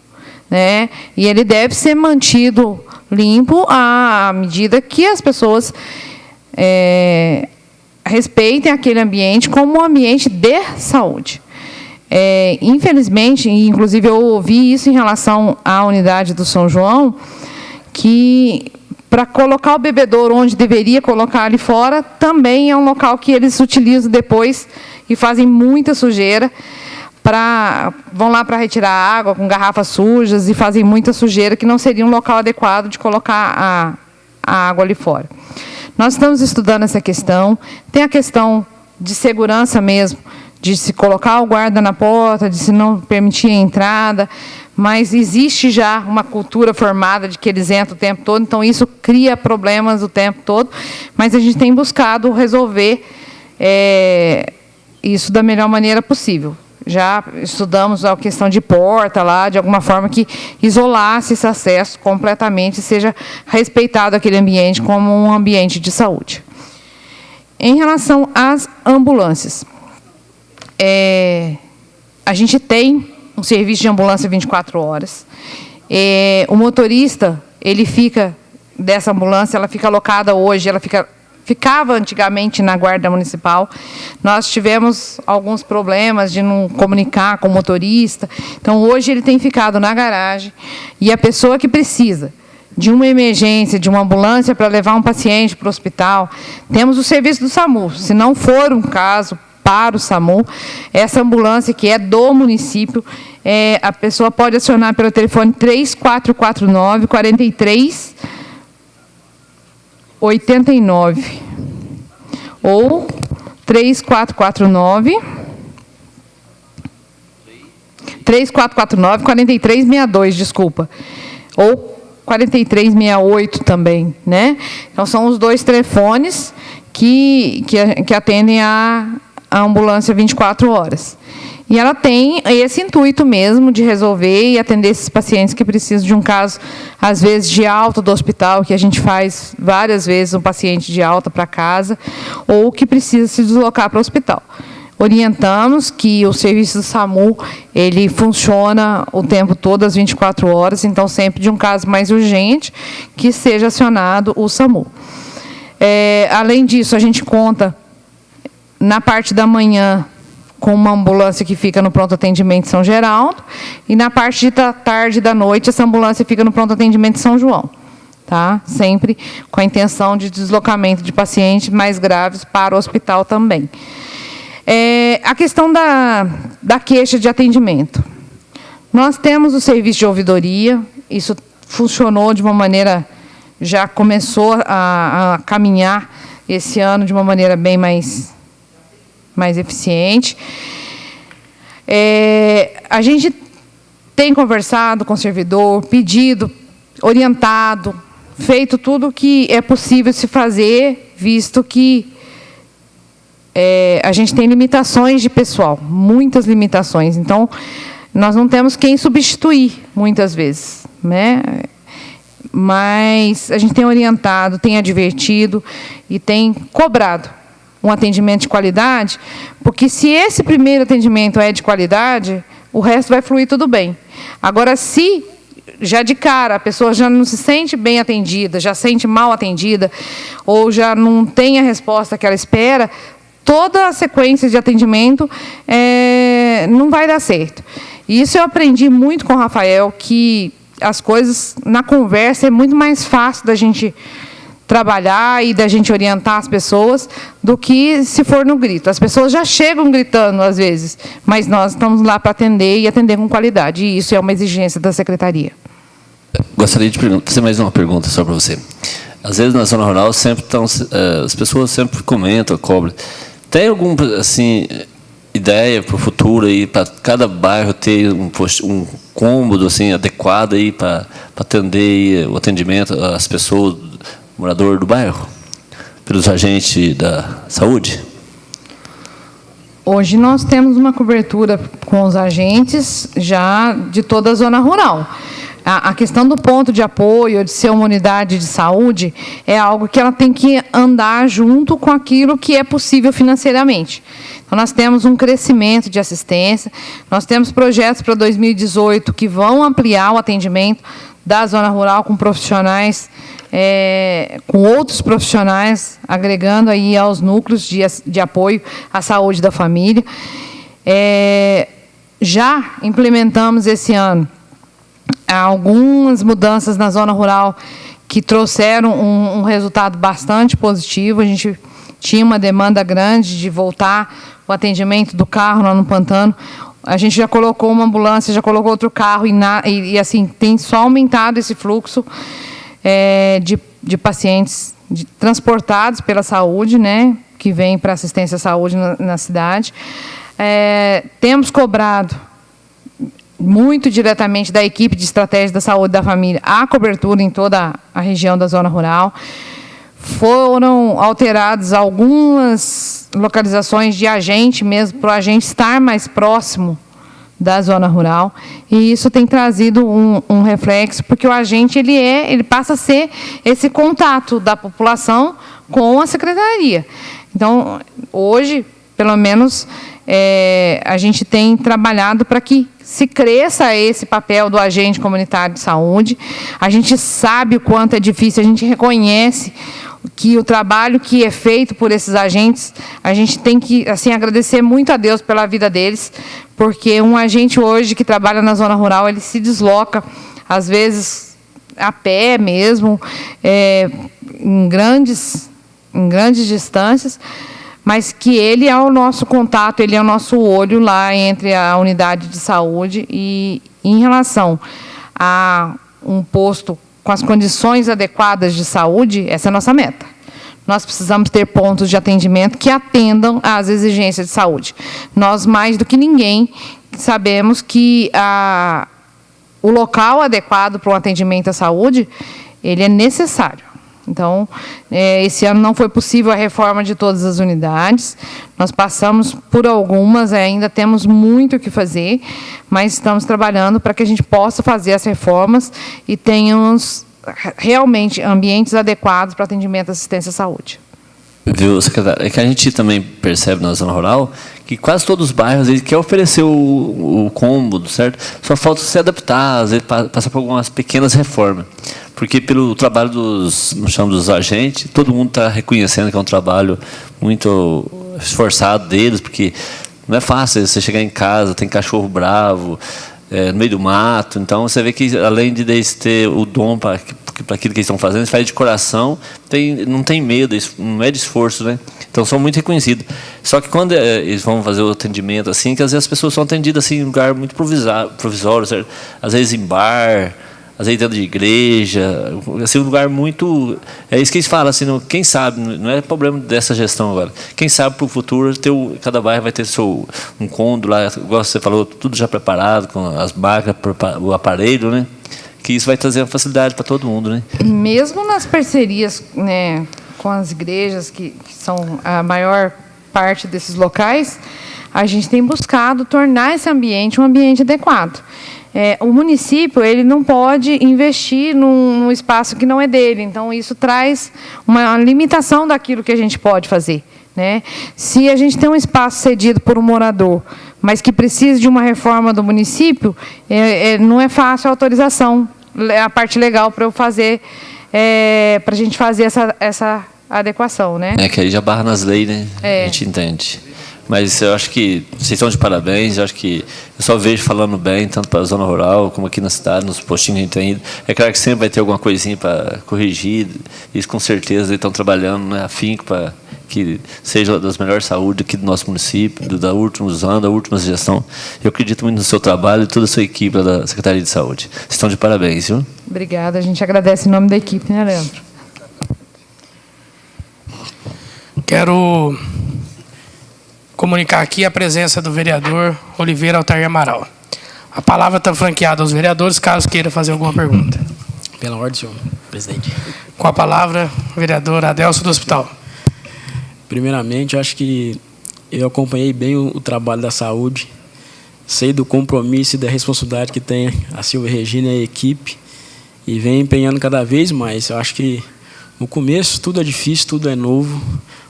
né? E ele deve ser mantido limpo à medida que as pessoas respeitem aquele ambiente como um ambiente de saúde. Infelizmente, inclusive eu ouvi isso em relação à unidade do São João, que para colocar o bebedouro onde deveria colocar ali fora, também é um local que eles utilizam depois e fazem muita sujeira, vão lá para retirar água com garrafas sujas e fazem muita sujeira, que não seria um local adequado de colocar a água ali fora. Nós estamos estudando essa questão. Tem a questão de segurança mesmo, de se colocar o guarda na porta, de se não permitir a entrada, mas existe já uma cultura formada de que eles entram o tempo todo, então isso cria problemas o tempo todo, mas a gente tem buscado resolver isso da melhor maneira possível. já estudamos a questão de porta lá, de alguma forma que isolasse esse acesso completamente, seja respeitado aquele ambiente como um ambiente de saúde. Em relação às ambulâncias, a gente tem um serviço de ambulância 24 horas. O motorista, ele fica, dessa ambulância, ela fica alocada hoje, ficava antigamente na Guarda Municipal. Nós tivemos alguns problemas de não comunicar com o motorista. Então, hoje ele tem ficado na garagem. E a pessoa que precisa de uma emergência, de uma ambulância para levar um paciente para o hospital, temos o serviço do SAMU. Se não for um caso para o SAMU, essa ambulância que é do município, a pessoa pode acionar pelo telefone 3449 4389 ou 3449 4362, desculpa, ou 4368 também, né? Então são os dois telefones que atendem a ambulância 24 horas. E ela tem esse intuito mesmo de resolver e atender esses pacientes que precisam de um caso, às vezes, de alta do hospital, que a gente faz várias vezes um paciente de alta para casa, ou que precisa se deslocar para o hospital. Orientamos que o serviço do SAMU, ele funciona o tempo todo, às 24 horas, então sempre de um caso mais urgente, que seja acionado o SAMU. Além disso, a gente conta, na parte da manhã, com uma ambulância que fica no pronto atendimento de São Geraldo, e na parte da tarde e da noite, essa ambulância fica no pronto atendimento de São João. Tá? Sempre com a intenção de deslocamento de pacientes mais graves para o hospital também. A questão da queixa de atendimento. Nós temos o serviço de ouvidoria, isso funcionou de uma maneira, já começou a caminhar esse ano de uma maneira bem mais eficiente. A gente tem conversado com o servidor, pedido, orientado, feito tudo o que é possível se fazer, visto que a gente tem limitações de pessoal, muitas limitações. Então, nós não temos quem substituir, muitas vezes, né? Mas a gente tem orientado, tem advertido e tem cobrado um atendimento de qualidade, porque se esse primeiro atendimento é de qualidade, o resto vai fluir tudo bem. Agora, se já de cara a pessoa já não se sente bem atendida, já sente mal atendida, ou já não tem a resposta que ela espera, toda a sequência de atendimento não vai dar certo. E isso eu aprendi muito com o Rafael, que as coisas, na conversa, é muito mais fácil da gente trabalhar e da gente orientar as pessoas do que se for no grito. As pessoas já chegam gritando, às vezes, mas nós estamos lá para atender e atender com qualidade, e isso é uma exigência da Secretaria. Gostaria de fazer mais uma pergunta só para você. Às vezes, na zona rural, sempre estão, as pessoas sempre comentam, cobram. Tem alguma ideia para o futuro aí, para cada bairro ter um cômodo assim, adequado aí para atender aí, o atendimento às pessoas, morador do bairro, pelos agentes da saúde? Hoje nós temos uma cobertura com os agentes já de toda a zona rural. A questão do ponto de apoio, de ser uma unidade de saúde, é algo que ela tem que andar junto com aquilo que é possível financeiramente. Então, nós temos um crescimento de assistência, nós temos projetos para 2018 que vão ampliar o atendimento da zona rural com profissionais, com outros profissionais, agregando aí aos núcleos de apoio à saúde da família. Já implementamos esse ano algumas mudanças na zona rural que trouxeram um resultado bastante positivo. A gente tinha uma demanda grande de voltar o atendimento do carro lá no Pantano. A gente já colocou uma ambulância, já colocou outro carro e assim, tem só aumentado esse fluxo de pacientes transportados pela saúde, né, que vêm para assistência à saúde na cidade. Temos cobrado muito diretamente da equipe de estratégia da saúde da família a cobertura em toda a região da zona rural. Foram alteradas algumas localizações de agente mesmo, para o agente estar mais próximo da zona rural, e isso tem trazido um reflexo, porque o agente ele passa a ser esse contato da população com a secretaria. Então, hoje, pelo menos, a gente tem trabalhado para que se cresça esse papel do agente comunitário de saúde. A gente sabe o quanto é difícil, a gente reconhece que o trabalho que é feito por esses agentes, a gente tem que assim agradecer muito a Deus pela vida deles, porque um agente hoje que trabalha na zona rural, ele se desloca, às vezes, a pé mesmo, em grandes distâncias, mas que ele é o nosso contato, ele é o nosso olho lá entre a unidade de saúde e em relação a um posto com as condições adequadas de saúde, essa é a nossa meta. Nós precisamos ter pontos de atendimento que atendam às exigências de saúde. Nós, mais do que ninguém, sabemos que o local adequado para o atendimento à saúde, ele é necessário. Então, esse ano não foi possível a reforma de todas as unidades. Nós passamos por algumas, ainda temos muito o que fazer, mas estamos trabalhando para que a gente possa fazer as reformas e tenhamos realmente ambientes adequados para atendimento e assistência à saúde. Viu, secretário? É que a gente também percebe na zona rural que quase todos os bairros eles querem oferecer o combo, certo? Só falta se adaptar, às vezes passar por algumas pequenas reformas. Porque pelo trabalho dos agentes, todo mundo está reconhecendo que é um trabalho muito esforçado deles, porque não é fácil você chegar em casa, tem cachorro bravo, no meio do mato. Então, você vê que, além de eles ter o dom para aquilo que eles estão fazendo, eles fazem de coração, não tem medo, não é de esforço, né? Então, são muito reconhecidos. Só que quando eles vão fazer o atendimento, assim, que às vezes as pessoas são atendidas assim, em lugar muito provisório, certo? Às vezes em bar, às vezes dentro de igreja, assim, um lugar muito... É isso que eles falam, assim, quem sabe, não é problema dessa gestão agora, quem sabe para o futuro, cada bairro vai ter um cômodo lá, igual você falou, tudo já preparado, com as máquinas, o aparelho, né? Que isso vai trazer uma facilidade para todo mundo, né? Mesmo nas parcerias, né, com as igrejas, que são a maior parte desses locais, a gente tem buscado tornar esse ambiente um ambiente adequado. O município ele não pode investir num espaço que não é dele, então isso traz uma limitação daquilo que a gente pode fazer, né? Se a gente tem um espaço cedido por um morador, mas que precisa de uma reforma do município, não é fácil a autorização, a parte legal para eu fazer, para a gente fazer essa adequação, né? Que aí já barra nas leis, né? A gente entende. Mas eu acho que vocês estão de parabéns, eu acho que eu só vejo falando bem, tanto para a zona rural, como aqui na cidade, nos postinhos que a gente tem ido. É claro que sempre vai ter alguma coisinha para corrigir, isso com certeza eles estão trabalhando, né, afinco para que seja das melhores saúde aqui do nosso município, da últimos anos, da última gestão. Eu acredito muito no seu trabalho e toda a sua equipe da Secretaria de Saúde. Vocês estão de parabéns, viu? Obrigada, a gente agradece em nome da equipe, né, Leandro? Quero comunicar aqui a presença do vereador Oliveira Altair Amaral. A palavra está franqueada aos vereadores, caso queira fazer alguma pergunta. Pela ordem, senhor presidente. Com a palavra, o vereador Adelso do Hospital. Primeiramente, acho que eu acompanhei bem o trabalho da saúde, sei do compromisso e da responsabilidade que tem a Silvia Regina e a equipe, e vem empenhando cada vez mais. Eu acho que no começo tudo é difícil, tudo é novo,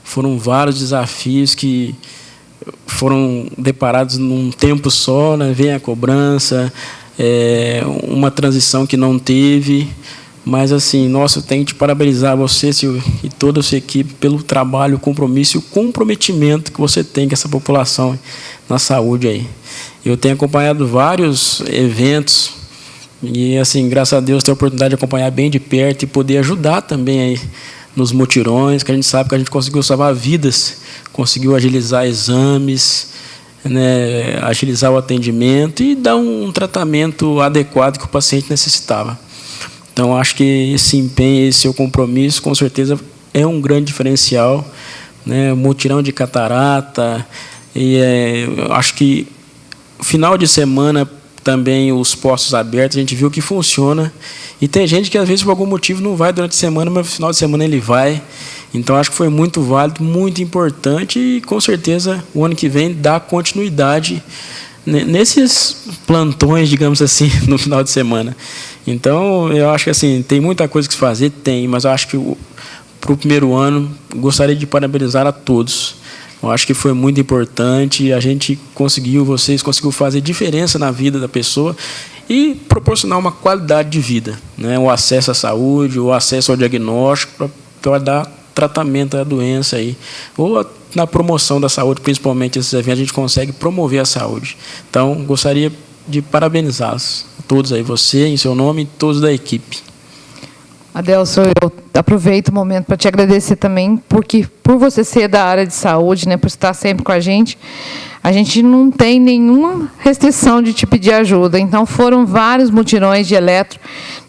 foram vários desafios que foram deparados num tempo só, né? Vem a cobrança, uma transição que não teve, mas assim, nossa, eu tenho que te parabenizar você, Silvio, e toda a sua equipe pelo trabalho, o compromisso e o comprometimento que você tem com essa população na saúde aí. Eu tenho acompanhado vários eventos e assim, graças a Deus, tenho a oportunidade de acompanhar bem de perto e poder ajudar também aí nos mutirões, que a gente sabe que a gente conseguiu salvar vidas, conseguiu agilizar exames, né, agilizar o atendimento e dar um tratamento adequado que o paciente necessitava. Então, acho que esse empenho, esse seu compromisso, com certeza, é um grande diferencial, né, mutirão de catarata, e eu acho que final de semana também os postos abertos, a gente viu que funciona. E tem gente que, às vezes, por algum motivo, não vai durante a semana, mas no final de semana ele vai. Então, acho que foi muito válido, muito importante e, com certeza, o ano que vem dá continuidade nesses plantões, digamos assim, no final de semana. Então, eu acho que assim, tem muita coisa que se fazer, mas eu acho que para o primeiro ano, gostaria de parabenizar a todos. Eu acho que foi muito importante, vocês conseguiu fazer diferença na vida da pessoa e proporcionar uma qualidade de vida, né? O acesso à saúde, o acesso ao diagnóstico para dar tratamento à doença aí, ou na promoção da saúde, principalmente esses eventos, a gente consegue promover a saúde. Então, gostaria de parabenizá-los, todos aí, você, em seu nome, e todos da equipe. Adelson, eu aproveito o momento para te agradecer também, porque por você ser da área de saúde, né, por estar sempre com a gente não tem nenhuma restrição de te pedir ajuda. Então, foram vários mutirões de eletro.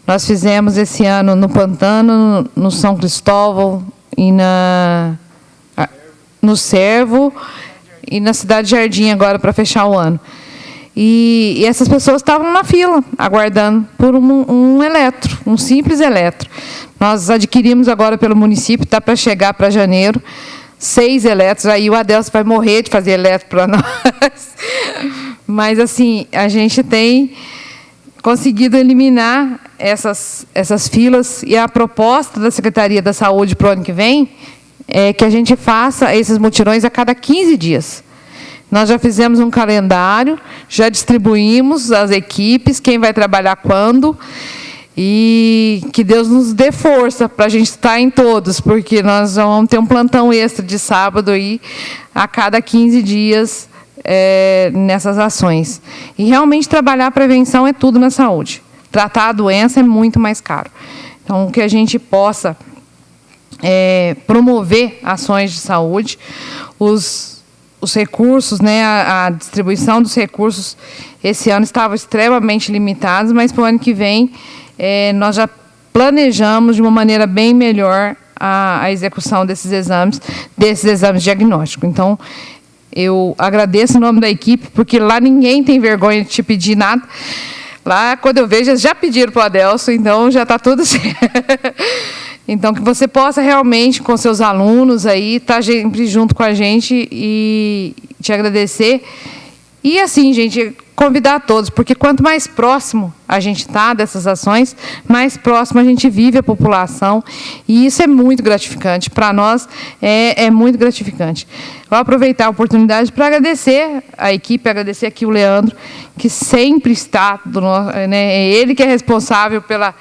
Nós fizemos esse ano no Pantano, no São Cristóvão, e no Servo, e na Cidade Jardim, agora, para fechar o ano. E essas pessoas estavam na fila, aguardando por um eletro, um simples eletro. Nós adquirimos agora pelo município, está para chegar para janeiro, 6 eletros. Aí o Adelson vai morrer de fazer eletro para nós. Mas, assim, a gente tem conseguido eliminar essas filas, e a proposta da Secretaria da Saúde para o ano que vem é que a gente faça esses mutirões a cada 15 dias. Nós já fizemos um calendário, já distribuímos as equipes, quem vai trabalhar quando, e que Deus nos dê força para a gente estar em todos, porque nós vamos ter um plantão extra de sábado aí, a cada 15 dias, nessas ações. E realmente trabalhar a prevenção é tudo na saúde. Tratar a doença é muito mais caro. Então, que a gente possa promover ações de saúde, os recursos, né, a distribuição dos recursos esse ano estavam extremamente limitados, mas para o ano que vem nós já planejamos de uma maneira bem melhor a execução desses exames diagnósticos. Então, eu agradeço em nome da equipe, porque lá ninguém tem vergonha de te pedir nada. Lá, quando eu vejo, eles já pediram para o Adelson, então já está tudo certo. Então, que você possa realmente, com seus alunos aí, estar sempre junto com a gente e te agradecer. E, assim, gente, convidar a todos, porque quanto mais próximo a gente está dessas ações, mais próximo a gente vive a população. E isso é muito gratificante. Para nós, é muito gratificante. Vou aproveitar a oportunidade para agradecer a equipe, agradecer aqui o Leandro, que sempre está, é ele que é responsável pela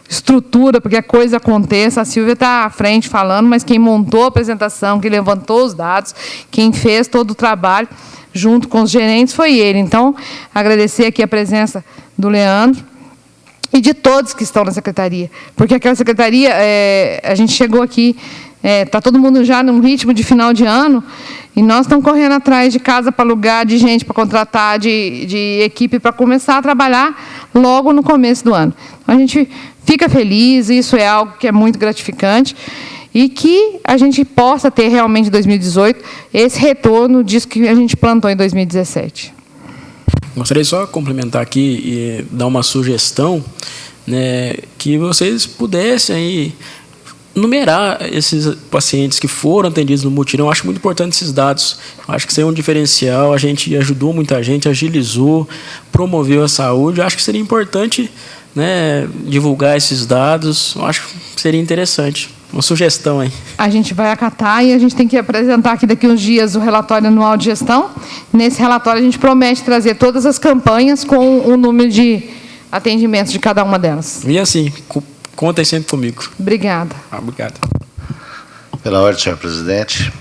estrutura, porque a coisa aconteça. A Silvia está à frente falando, mas quem montou a apresentação, quem levantou os dados, quem fez todo o trabalho, junto com os gerentes, foi ele. Então, agradecer aqui a presença do Leandro e de todos que estão na secretaria, porque aquela secretaria, a gente chegou aqui, está todo mundo já num ritmo de final de ano, e nós estamos correndo atrás de casa para alugar, de gente para contratar, de equipe para começar a trabalhar logo no começo do ano. Então, a gente fica feliz, isso é algo que é muito gratificante, e que a gente possa ter realmente em 2018 esse retorno disso que a gente plantou em 2017. Gostaria só de complementar aqui e dar uma sugestão, né, que vocês pudessem aí numerar esses pacientes que foram atendidos no mutirão. Eu acho muito importante esses dados. Eu acho que isso é um diferencial. A gente ajudou muita gente, agilizou, promoveu a saúde. Eu acho que seria importante, né, divulgar esses dados. Eu acho que seria interessante. Uma sugestão aí. A gente vai acatar e a gente tem que apresentar aqui daqui uns dias o relatório anual de gestão. Nesse relatório a gente promete trazer todas as campanhas com o número de atendimentos de cada uma delas. E assim, contem sempre comigo. Obrigada. Obrigado. Pela ordem, senhor presidente.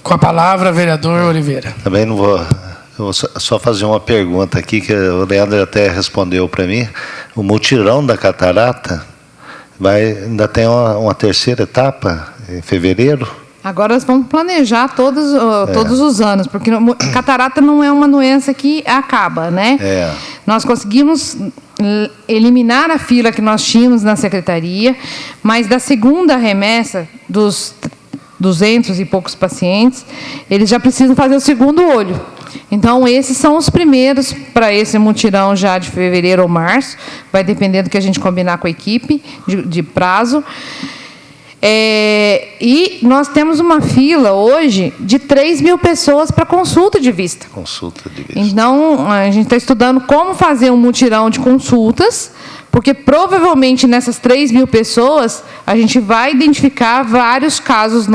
Com a palavra, vereador Oliveira. Também não vou... Eu vou só fazer uma pergunta aqui, que o Leandro até respondeu para mim. O mutirão da catarata ainda tem uma terceira etapa, em fevereiro? Agora nós vamos planejar todos os anos, porque catarata não é uma doença que acaba, né? Nós conseguimos eliminar a fila que nós tínhamos na secretaria, mas da segunda remessa dos 200 e poucos pacientes, eles já precisam fazer o segundo olho. Então, esses são os primeiros para esse mutirão já de fevereiro ou março, vai depender do que a gente combinar com a equipe de prazo. E nós temos uma fila hoje de 3.000 pessoas para consulta de vista. Consulta de vista. Então, a gente está estudando como fazer um mutirão de consultas, porque provavelmente nessas 3.000 pessoas a gente vai identificar vários casos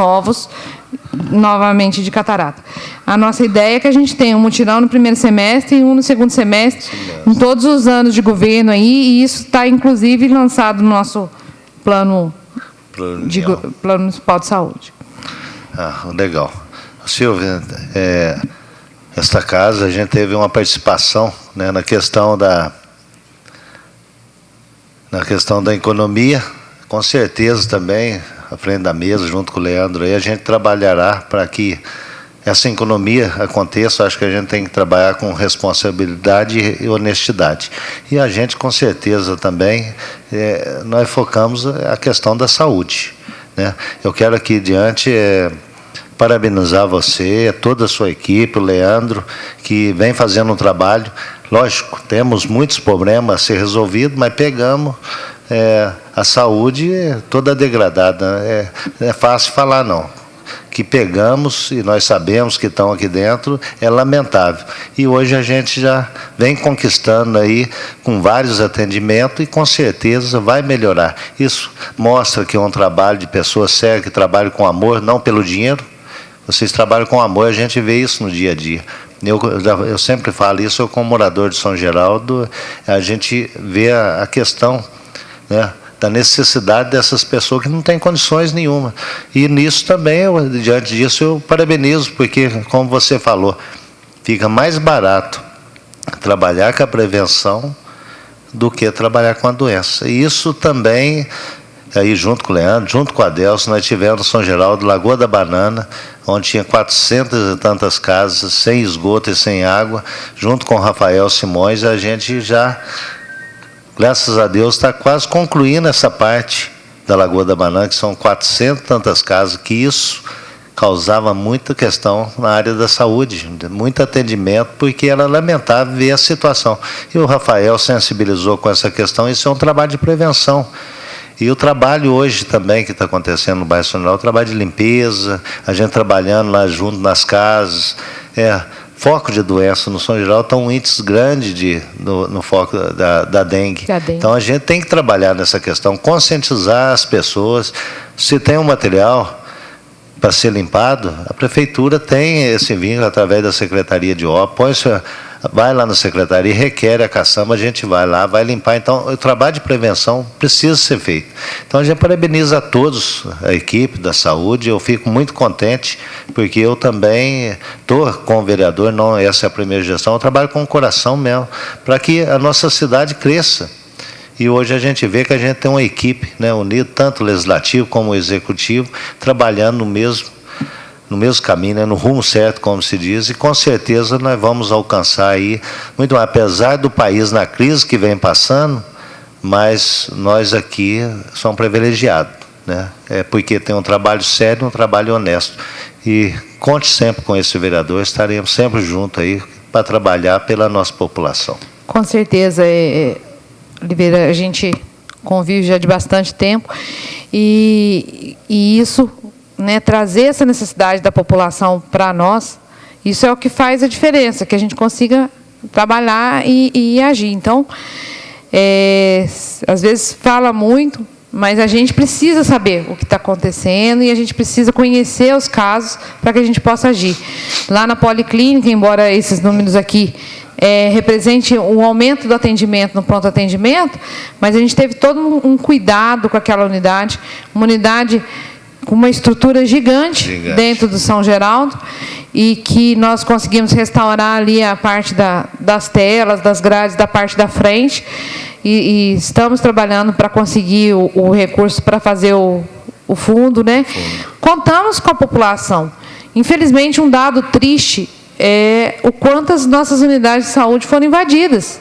novamente de catarata. A nossa ideia é que a gente tenha um mutirão no primeiro semestre e um no segundo semestre, em todos os anos de governo aí, e isso está inclusive lançado no nosso plano municipal de saúde. Legal. Silvia, esta casa a gente teve uma participação, né, na questão da economia, com certeza também, à frente da mesa, junto com o Leandro, aí, a gente trabalhará para que essa economia aconteça. Acho que a gente tem que trabalhar com responsabilidade e honestidade. E a gente, com certeza, também, nós focamos a questão da saúde, né? Eu quero aqui diante parabenizar você, toda a sua equipe, o Leandro, que vem fazendo um trabalho. Lógico, temos muitos problemas a ser resolvidos, mas pegamos a saúde toda degradada. Não é fácil falar, não. Que pegamos, e nós sabemos que estão aqui dentro, é lamentável. E hoje a gente já vem conquistando aí com vários atendimentos e com certeza vai melhorar. Isso mostra que é um trabalho de pessoas sérias, que trabalham com amor, não pelo dinheiro. Vocês trabalham com amor, a gente vê isso no dia a dia. Eu sempre falo isso, eu como morador de São Geraldo, a gente vê a questão, né, da necessidade dessas pessoas que não têm condições nenhuma. E nisso também, diante disso, eu parabenizo, porque, como você falou, fica mais barato trabalhar com a prevenção do que trabalhar com a doença. E isso também, aí junto com o Leandro, junto com a Adelson, nós tivemos São Geraldo, Lagoa da Banana, onde tinha 400 e tantas casas, sem esgoto e sem água, junto com o Rafael Simões, a gente já, graças a Deus, está quase concluindo essa parte da Lagoa da Banana, que são 400 e tantas casas, que isso causava muita questão na área da saúde, muito atendimento, porque era lamentável ver a situação. E o Rafael sensibilizou com essa questão, isso é um trabalho de prevenção. E o trabalho hoje também que está acontecendo no bairro São Geraldo, o trabalho de limpeza, a gente trabalhando lá junto nas casas, foco de doença no São Geraldo está um índice grande no foco da dengue. Então a gente tem que trabalhar nessa questão, conscientizar as pessoas. Se tem um material para ser limpado, a prefeitura tem esse vínculo através da Secretaria de Obras, vai lá na secretaria, requer a caçamba, a gente vai lá, vai limpar. Então, o trabalho de prevenção precisa ser feito. Então, a gente parabeniza a todos, a equipe da saúde. Eu fico muito contente, porque eu também estou com o vereador, não essa é a primeira gestão, eu trabalho com o coração mesmo, para que a nossa cidade cresça. E hoje a gente vê que a gente tem uma equipe, né, unida, tanto o legislativo como o executivo, trabalhando no mesmo caminho, né, no rumo certo, como se diz, e com certeza nós vamos alcançar aí, muito mais, apesar do país na crise que vem passando, mas nós aqui somos privilegiados, né, porque tem um trabalho sério, um trabalho honesto. E conte sempre com esse vereador, estaremos sempre juntos aí para trabalhar pela nossa população. Com certeza, Oliveira, a gente convive já de bastante tempo, e isso, né, trazer essa necessidade da população para nós, isso é o que faz a diferença, que a gente consiga trabalhar e agir. Então, às vezes fala muito, mas a gente precisa saber o que está acontecendo e a gente precisa conhecer os casos para que a gente possa agir. Lá na Policlínica, embora esses números aqui represente um aumento do atendimento no pronto atendimento, mas a gente teve todo um cuidado com aquela unidade, uma unidade com uma estrutura gigante dentro do São Geraldo, e que nós conseguimos restaurar ali a parte das telas, das grades, da parte da frente, e estamos trabalhando para conseguir o recurso para fazer o fundo, né? Contamos com a população. Infelizmente, um dado triste é o quanto as nossas unidades de saúde foram invadidas.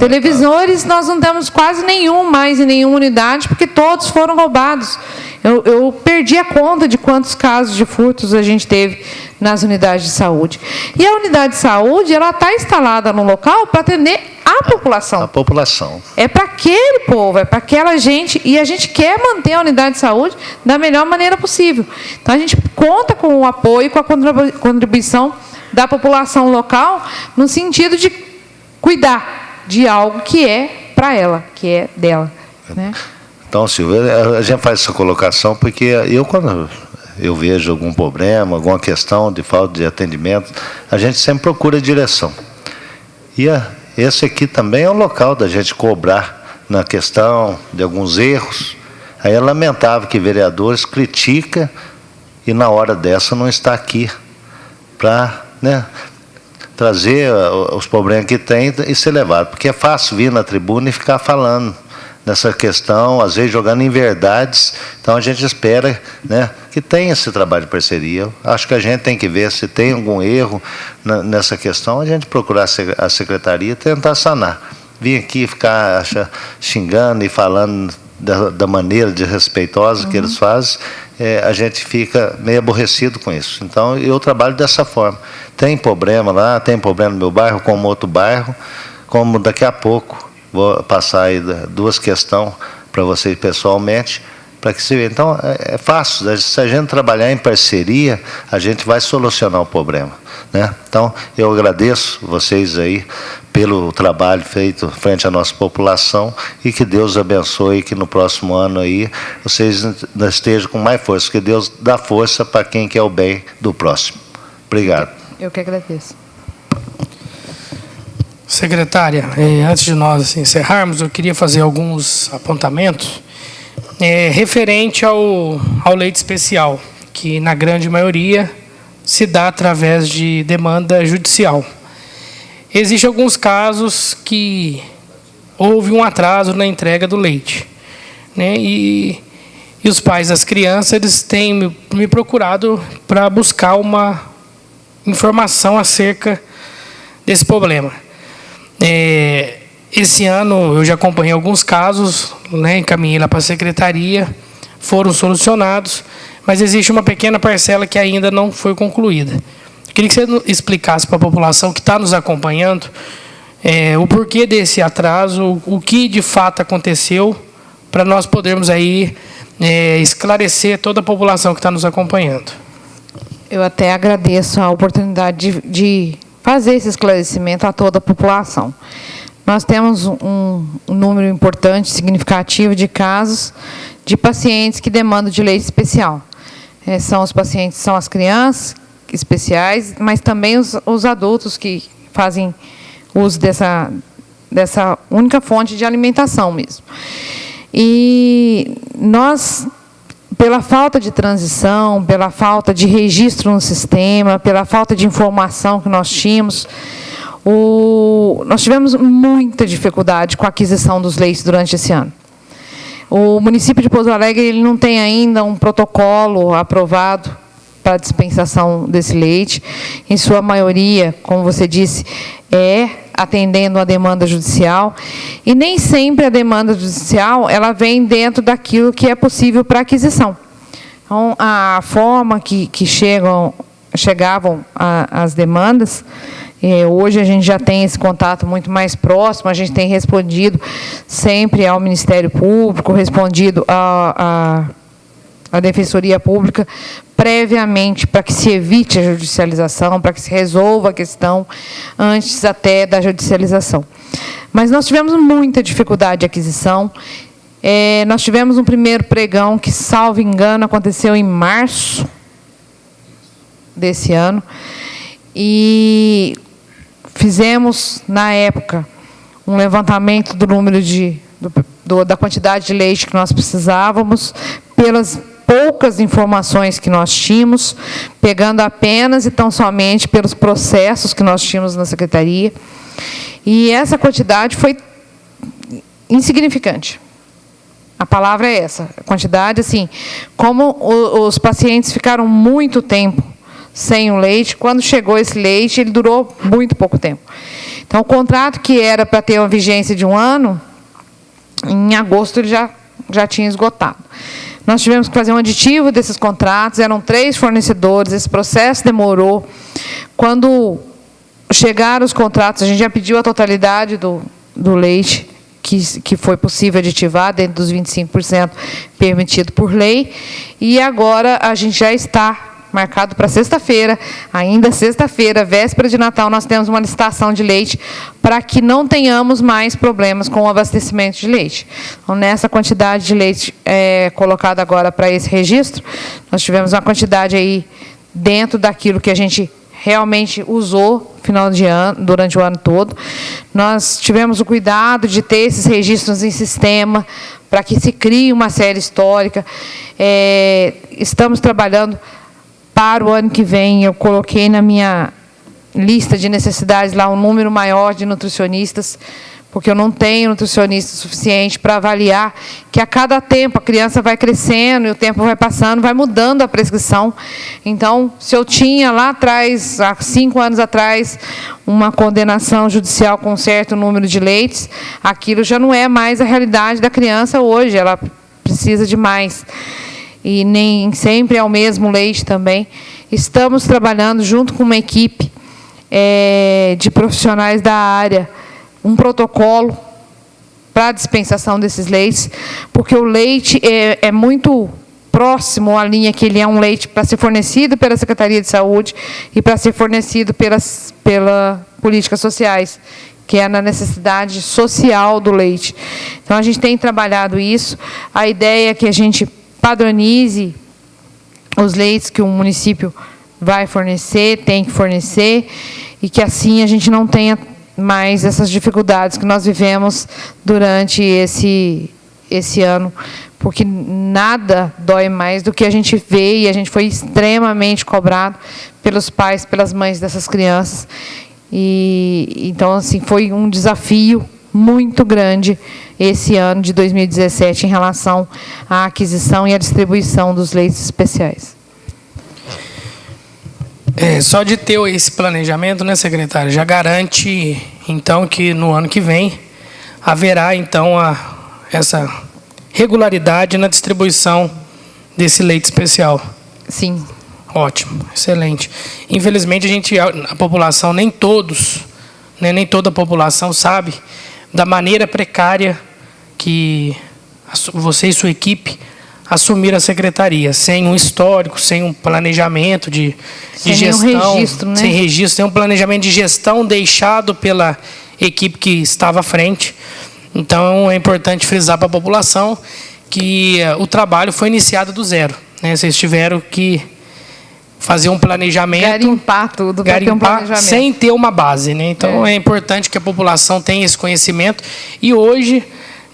Televisores nós não temos quase nenhum mais em nenhuma unidade, porque todos foram roubados. Eu perdi a conta de quantos casos de furtos a gente teve nas unidades de saúde. E a unidade de saúde, ela está instalada no local para atender a população. A população. É para aquele povo, é para aquela gente, e a gente quer manter a unidade de saúde da melhor maneira possível. Então, a gente conta com o apoio, com a contribuição da população local, no sentido de cuidar de algo que é para ela, que é dela, né? Então, Silvia, a gente faz essa colocação porque quando eu vejo algum problema, alguma questão de falta de atendimento, a gente sempre procura direção. E esse aqui também é o local da gente cobrar na questão de alguns erros. Aí é lamentável que vereadores criticam e na hora dessa não está aqui para, né, trazer os problemas que tem e ser levado. Porque é fácil vir na tribuna e ficar falando nessa questão, às vezes jogando em verdades. Então a gente espera, né, que tenha esse trabalho de parceria. Acho que a gente tem que ver se tem algum erro nessa questão, a gente procurar a secretaria e tentar sanar. Vir aqui ficar xingando e falando da maneira desrespeitosa que eles fazem, a gente fica meio aborrecido com isso. Então eu trabalho dessa forma. Tem problema lá, tem problema no meu bairro, como outro bairro, como daqui a pouco vou passar aí 2 questões para vocês pessoalmente, para que se veja. Então, é fácil. Se a gente trabalhar em parceria, a gente vai solucionar o problema, né? Então, eu agradeço vocês aí pelo trabalho feito frente à nossa população e que Deus abençoe, que no próximo ano aí vocês estejam com mais força, que Deus dá força para quem quer o bem do próximo. Obrigado. Eu que agradeço. Secretária, antes de nós encerrarmos, eu queria fazer alguns apontamentos referente ao leite especial, que na grande maioria se dá através de demanda judicial. Existem alguns casos que houve um atraso na entrega do leite, né? E os pais das crianças, eles têm me procurado para buscar uma informação acerca desse problema. Esse ano eu já acompanhei alguns casos, né, encaminhei lá para a secretaria, foram solucionados, mas existe uma pequena parcela que ainda não foi concluída. Eu queria que você explicasse para a população que está nos acompanhando o porquê desse atraso, o que de fato aconteceu, para nós podermos aí esclarecer toda a população que está nos acompanhando. Eu até agradeço a oportunidade de fazer esse esclarecimento a toda a população. Nós temos um número importante, significativo de casos de pacientes que demandam de leite especial. São os pacientes, são as crianças especiais, mas também os adultos que fazem uso dessa única fonte de alimentação mesmo. E nós, pela falta de transição, pela falta de registro no sistema, pela falta de informação que nós tínhamos, nós tivemos muita dificuldade com a aquisição dos leites durante esse ano. O município de Pouso Alegre ele não tem ainda um protocolo aprovado para a dispensação desse leite. Em sua maioria, como você disse, atendendo a demanda judicial. E nem sempre a demanda judicial ela vem dentro daquilo que é possível para aquisição. Então, a forma que chegavam as demandas, hoje a gente já tem esse contato muito mais próximo, a gente tem respondido sempre ao Ministério Público, respondido à Defensoria Pública, previamente, para que se evite a judicialização, para que se resolva a questão antes até da judicialização. Mas nós tivemos muita dificuldade de aquisição. Nós tivemos um primeiro pregão que, salvo engano, aconteceu em março desse ano. E fizemos, na época, um levantamento do número da quantidade de leite que nós precisávamos, pelas poucas informações que nós tínhamos, pegando apenas e tão somente pelos processos que nós tínhamos na secretaria. E essa quantidade foi insignificante. A palavra é essa, a quantidade, assim, como os pacientes ficaram muito tempo sem o leite, quando chegou esse leite, ele durou muito pouco tempo. Então, o contrato que era para ter uma vigência de 1 ano, em agosto ele já tinha esgotado. Nós tivemos que fazer um aditivo desses contratos, eram 3 fornecedores, esse processo demorou. Quando chegaram os contratos, a gente já pediu a totalidade do leite que foi possível aditivar, dentro dos 25% permitido por lei, e agora a gente já está marcado para sexta-feira, ainda sexta-feira, véspera de Natal, nós temos uma licitação de leite para que não tenhamos mais problemas com o abastecimento de leite. Então, nessa quantidade de leite colocada agora para esse registro, nós tivemos uma quantidade aí dentro daquilo que a gente realmente usou final de ano, durante o ano todo. Nós tivemos o cuidado de ter esses registros em sistema para que se crie uma série histórica. Estamos trabalhando para o ano que vem, eu coloquei na minha lista de necessidades lá um número maior de nutricionistas, porque eu não tenho nutricionista suficiente para avaliar que a cada tempo a criança vai crescendo e o tempo vai passando, vai mudando a prescrição. Então, se eu tinha lá atrás, há 5 anos atrás, uma condenação judicial com um certo número de leites, aquilo já não é mais a realidade da criança hoje, ela precisa de mais. E nem sempre é o mesmo leite também. Estamos trabalhando junto com uma equipe de profissionais da área, um protocolo para a dispensação desses leites, porque o leite é muito próximo à linha que ele é um leite para ser fornecido pela Secretaria de Saúde e para ser fornecido pelas políticas sociais, que é na necessidade social do leite. Então, a gente tem trabalhado isso. A ideia é que a gente padronize os leites que o município vai fornecer, tem que fornecer, e que assim a gente não tenha mais essas dificuldades que nós vivemos durante esse ano, porque nada dói mais do que a gente vê, e a gente foi extremamente cobrado pelos pais, pelas mães dessas crianças. E então, assim, foi um desafio muito grande esse ano de 2017 em relação à aquisição e à distribuição dos leites especiais. Só de ter esse planejamento, né, secretário, já garante, então, que no ano que vem haverá, então, essa regularidade na distribuição desse leite especial. Sim. Ótimo, excelente. Infelizmente, a população, nem todos, né, nem toda a população sabe da maneira precária que você e sua equipe assumiram a secretaria, sem um histórico, sem um planejamento de gestão, nenhum registro, né? Sem registro, sem um planejamento de gestão deixado pela equipe que estava à frente. Então, é importante frisar para a população que o trabalho foi iniciado do zero, né? Vocês tiveram que fazer um planejamento, garimpar tudo, garimpar sem ter uma base, né? Então, é importante que a população tenha esse conhecimento. E hoje,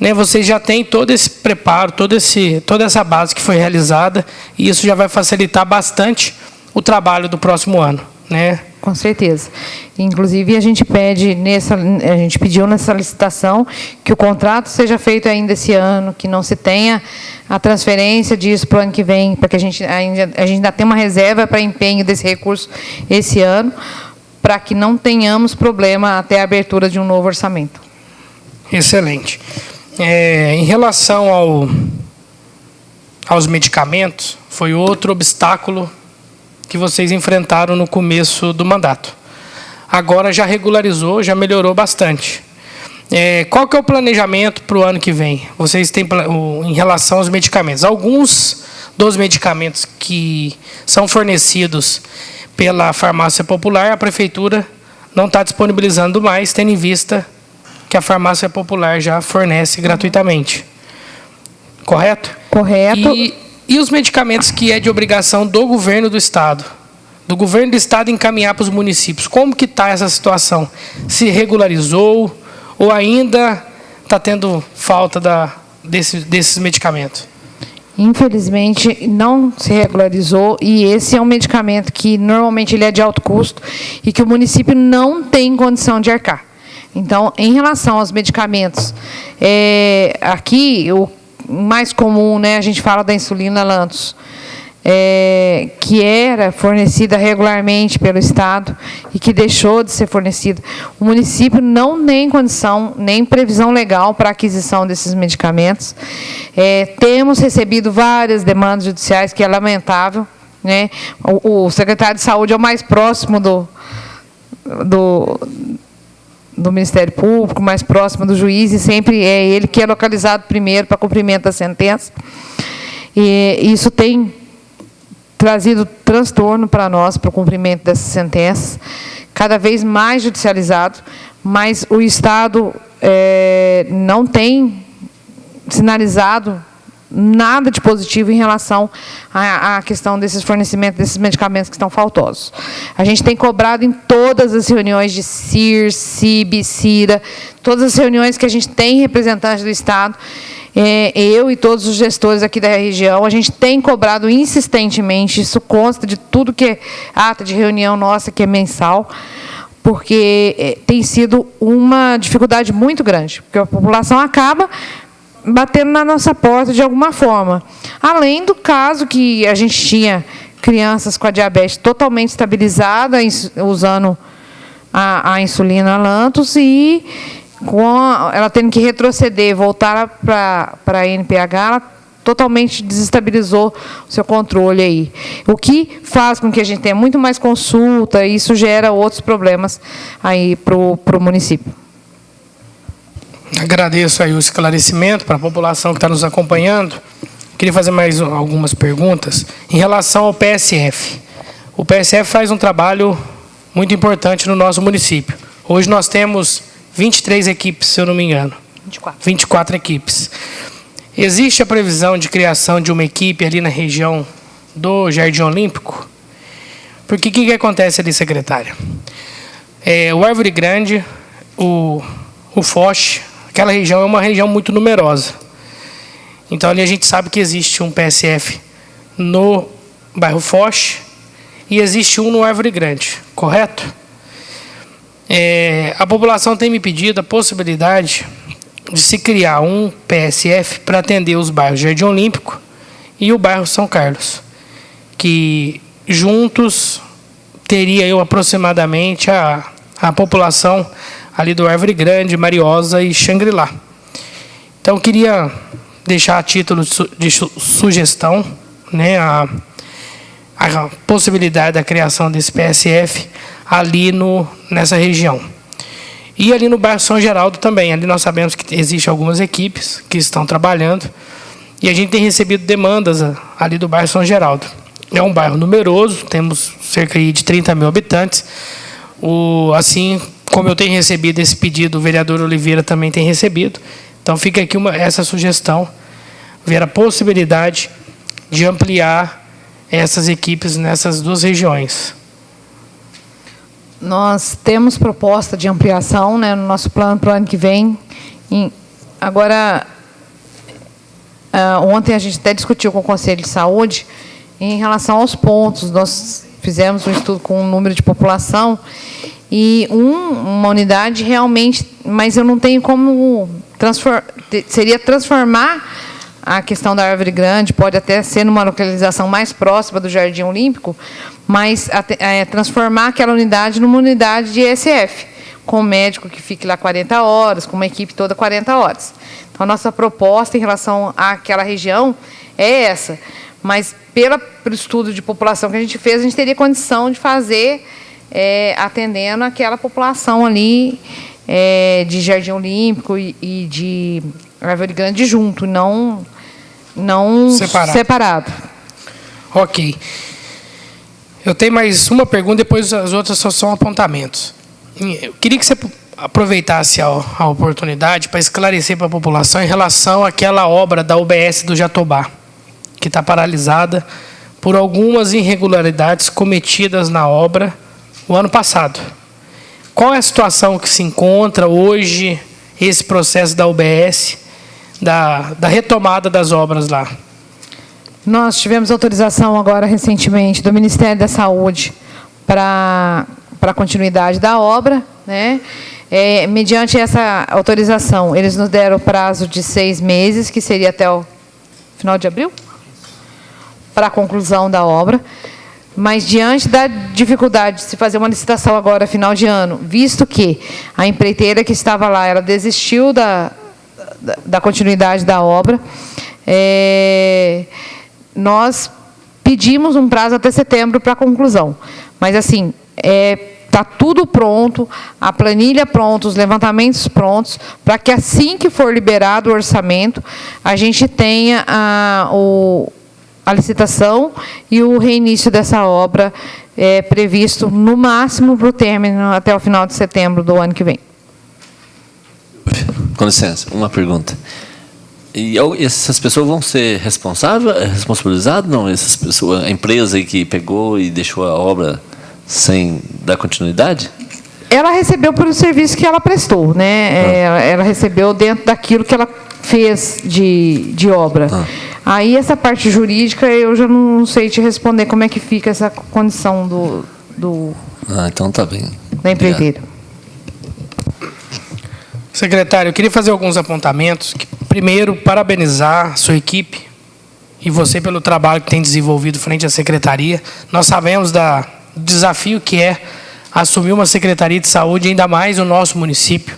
né, vocês já têm todo esse preparo, toda essa base que foi realizada, e isso já vai facilitar bastante o trabalho do próximo ano, né? Com certeza. Inclusive, a gente pediu nessa licitação que o contrato seja feito ainda esse ano, que não se tenha a transferência disso para o ano que vem, para que a gente ainda tenha uma reserva para empenho desse recurso esse ano, para que não tenhamos problema até a abertura de um novo orçamento. Excelente. Em relação aos medicamentos, foi outro obstáculo que vocês enfrentaram no começo do mandato. Agora já regularizou, já melhorou bastante. Qual que é o planejamento para o ano que vem? Vocês têm em relação aos medicamentos. Alguns dos medicamentos que são fornecidos pela farmácia popular, a prefeitura não está disponibilizando mais, tendo em vista que a farmácia popular já fornece gratuitamente. Correto? Correto. E os medicamentos que é de obrigação do governo do Estado? Do governo do Estado encaminhar para os municípios. Como que está essa situação? Se regularizou ou ainda está tendo falta desses medicamentos? Infelizmente, não se regularizou, e esse é um medicamento que normalmente ele é de alto custo e que o município não tem condição de arcar. Então, em relação aos medicamentos, aqui o mais comum, né, a gente fala da insulina Lantus. que era fornecida regularmente pelo Estado e que deixou de ser fornecida. O município não tem condição, nem previsão legal para a aquisição desses medicamentos. Temos recebido várias demandas judiciais, que é lamentável, né? O secretário de Saúde é o mais próximo do Ministério Público, mais próximo do juiz, e sempre é ele que é localizado primeiro para cumprimento da sentença. E isso tem trazido transtorno para nós, para o cumprimento dessas sentenças, cada vez mais judicializado, mas o Estado não tem sinalizado nada de positivo em relação à questão desses fornecimentos, desses medicamentos que estão faltosos. A gente tem cobrado em todas as reuniões de CIR, CIB, CIRA, todas as reuniões que a gente tem representantes do Estado, eu e todos os gestores aqui da região, a gente tem cobrado insistentemente, isso consta de tudo que é ata de reunião nossa, que é mensal, porque tem sido uma dificuldade muito grande, porque a população acaba batendo na nossa porta de alguma forma. Além do caso que a gente tinha crianças com a diabetes totalmente estabilizada, usando a insulina Lantus, e ela tendo que retroceder, voltar para a NPH, ela totalmente desestabilizou o seu controle aí. O que faz com que a gente tenha muito mais consulta, e isso gera outros problemas aí para o município. Agradeço aí o esclarecimento para a população que está nos acompanhando. Queria fazer mais algumas perguntas em relação ao PSF. O PSF faz um trabalho muito importante no nosso município. Hoje nós temos 23 equipes, se eu não me engano. 24 equipes. Existe a previsão de criação de uma equipe ali na região do Jardim Olímpico? Porque o que acontece ali, secretária? O Árvore Grande, o Foch, aquela região é uma região muito numerosa. Então, ali a gente sabe que existe um PSF no bairro Foch e existe um no Árvore Grande, correto? A população tem me pedido a possibilidade de se criar um PSF para atender os bairros Jardim Olímpico e o bairro São Carlos, que juntos teria eu aproximadamente a população ali do Árvore Grande, Mariosa e Xangri-Lá. Então, eu queria deixar a título de sugestão, né, a possibilidade da criação desse PSF ali nessa região. E ali no bairro São Geraldo também. Ali nós sabemos que existem algumas equipes que estão trabalhando e a gente tem recebido demandas ali do bairro São Geraldo. É um bairro numeroso, temos cerca de 30 mil habitantes. Assim como eu tenho recebido esse pedido, o vereador Oliveira também tem recebido. Então, fica aqui essa sugestão, ver a possibilidade de ampliar essas equipes nessas duas regiões. Nós temos proposta de ampliação, né, no nosso plano para o ano que vem. Agora, ontem a gente até discutiu com o Conselho de Saúde em relação aos pontos. Nós fizemos um estudo com o número de população e uma unidade realmente, mas eu não tenho como transformar a questão da Árvore Grande, pode até ser numa localização mais próxima do Jardim Olímpico, mas transformar aquela unidade numa unidade de ESF, com um médico que fique lá 40 horas, com uma equipe toda 40 horas. Então, a nossa proposta em relação àquela região é essa, mas pelo estudo de população que a gente fez, a gente teria condição de fazer atendendo aquela população ali de Jardim Olímpico e de Árvore Grande junto, não separado. Ok. Eu tenho mais uma pergunta, depois as outras só são apontamentos. Eu queria que você aproveitasse a oportunidade para esclarecer para a população em relação àquela obra da UBS do Jatobá, que está paralisada por algumas irregularidades cometidas na obra o ano passado. Qual é a situação que se encontra hoje, esse processo da UBS, da retomada das obras lá? Nós tivemos autorização agora, recentemente, do Ministério da Saúde para a continuidade da obra, né? Mediante essa autorização, eles nos deram prazo de 6 meses, que seria até o final de abril, para a conclusão da obra. Mas, diante da dificuldade de se fazer uma licitação agora, final de ano, visto que a empreiteira que estava lá, ela desistiu da continuidade da obra, nós pedimos um prazo até setembro para a conclusão. Mas, assim, está tudo pronto, a planilha pronta, os levantamentos prontos, para que, assim que for liberado o orçamento, a gente tenha a licitação e o reinício dessa obra previsto, no máximo, para o término até o final de setembro do ano que vem. Com licença, uma pergunta. E essas pessoas vão ser responsabilizadas? Não, essas pessoas, a empresa aí que pegou e deixou a obra sem dar continuidade? Ela recebeu pelo serviço que ela prestou, né? Ela recebeu dentro daquilo que ela fez de obra. Aí, essa parte jurídica, eu já não sei te responder como é que fica essa condição do então tá bem. Da empreiteira. Secretário, eu queria fazer alguns apontamentos. Primeiro, parabenizar a sua equipe e você pelo trabalho que tem desenvolvido frente à secretaria. Nós sabemos do desafio que é assumir uma Secretaria de Saúde, ainda mais no nosso município.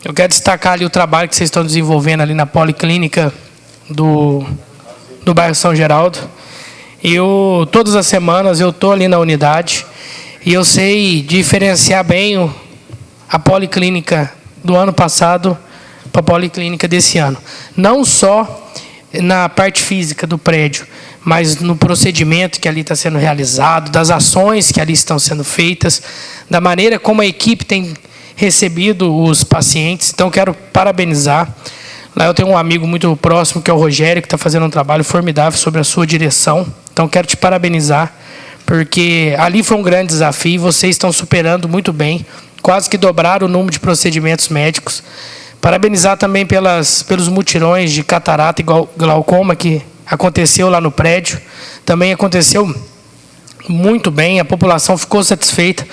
Eu quero destacar ali o trabalho que vocês estão desenvolvendo ali na Policlínica do bairro São Geraldo. Todas as semanas, eu estou ali na unidade e eu sei diferenciar bem a Policlínica do ano passado para a Policlínica desse ano. Não só na parte física do prédio, mas no procedimento que ali está sendo realizado, das ações que ali estão sendo feitas, da maneira como a equipe tem recebido os pacientes. Então, quero parabenizar. Lá eu tenho um amigo muito próximo, que é o Rogério, que está fazendo um trabalho formidável sobre a sua direção. Então, quero te parabenizar, porque ali foi um grande desafio e vocês estão superando muito bem, quase que dobraram o número de procedimentos médicos. Parabenizar também pelos mutirões de catarata e glaucoma que aconteceu lá no prédio. Também aconteceu muito bem, a população ficou satisfeita.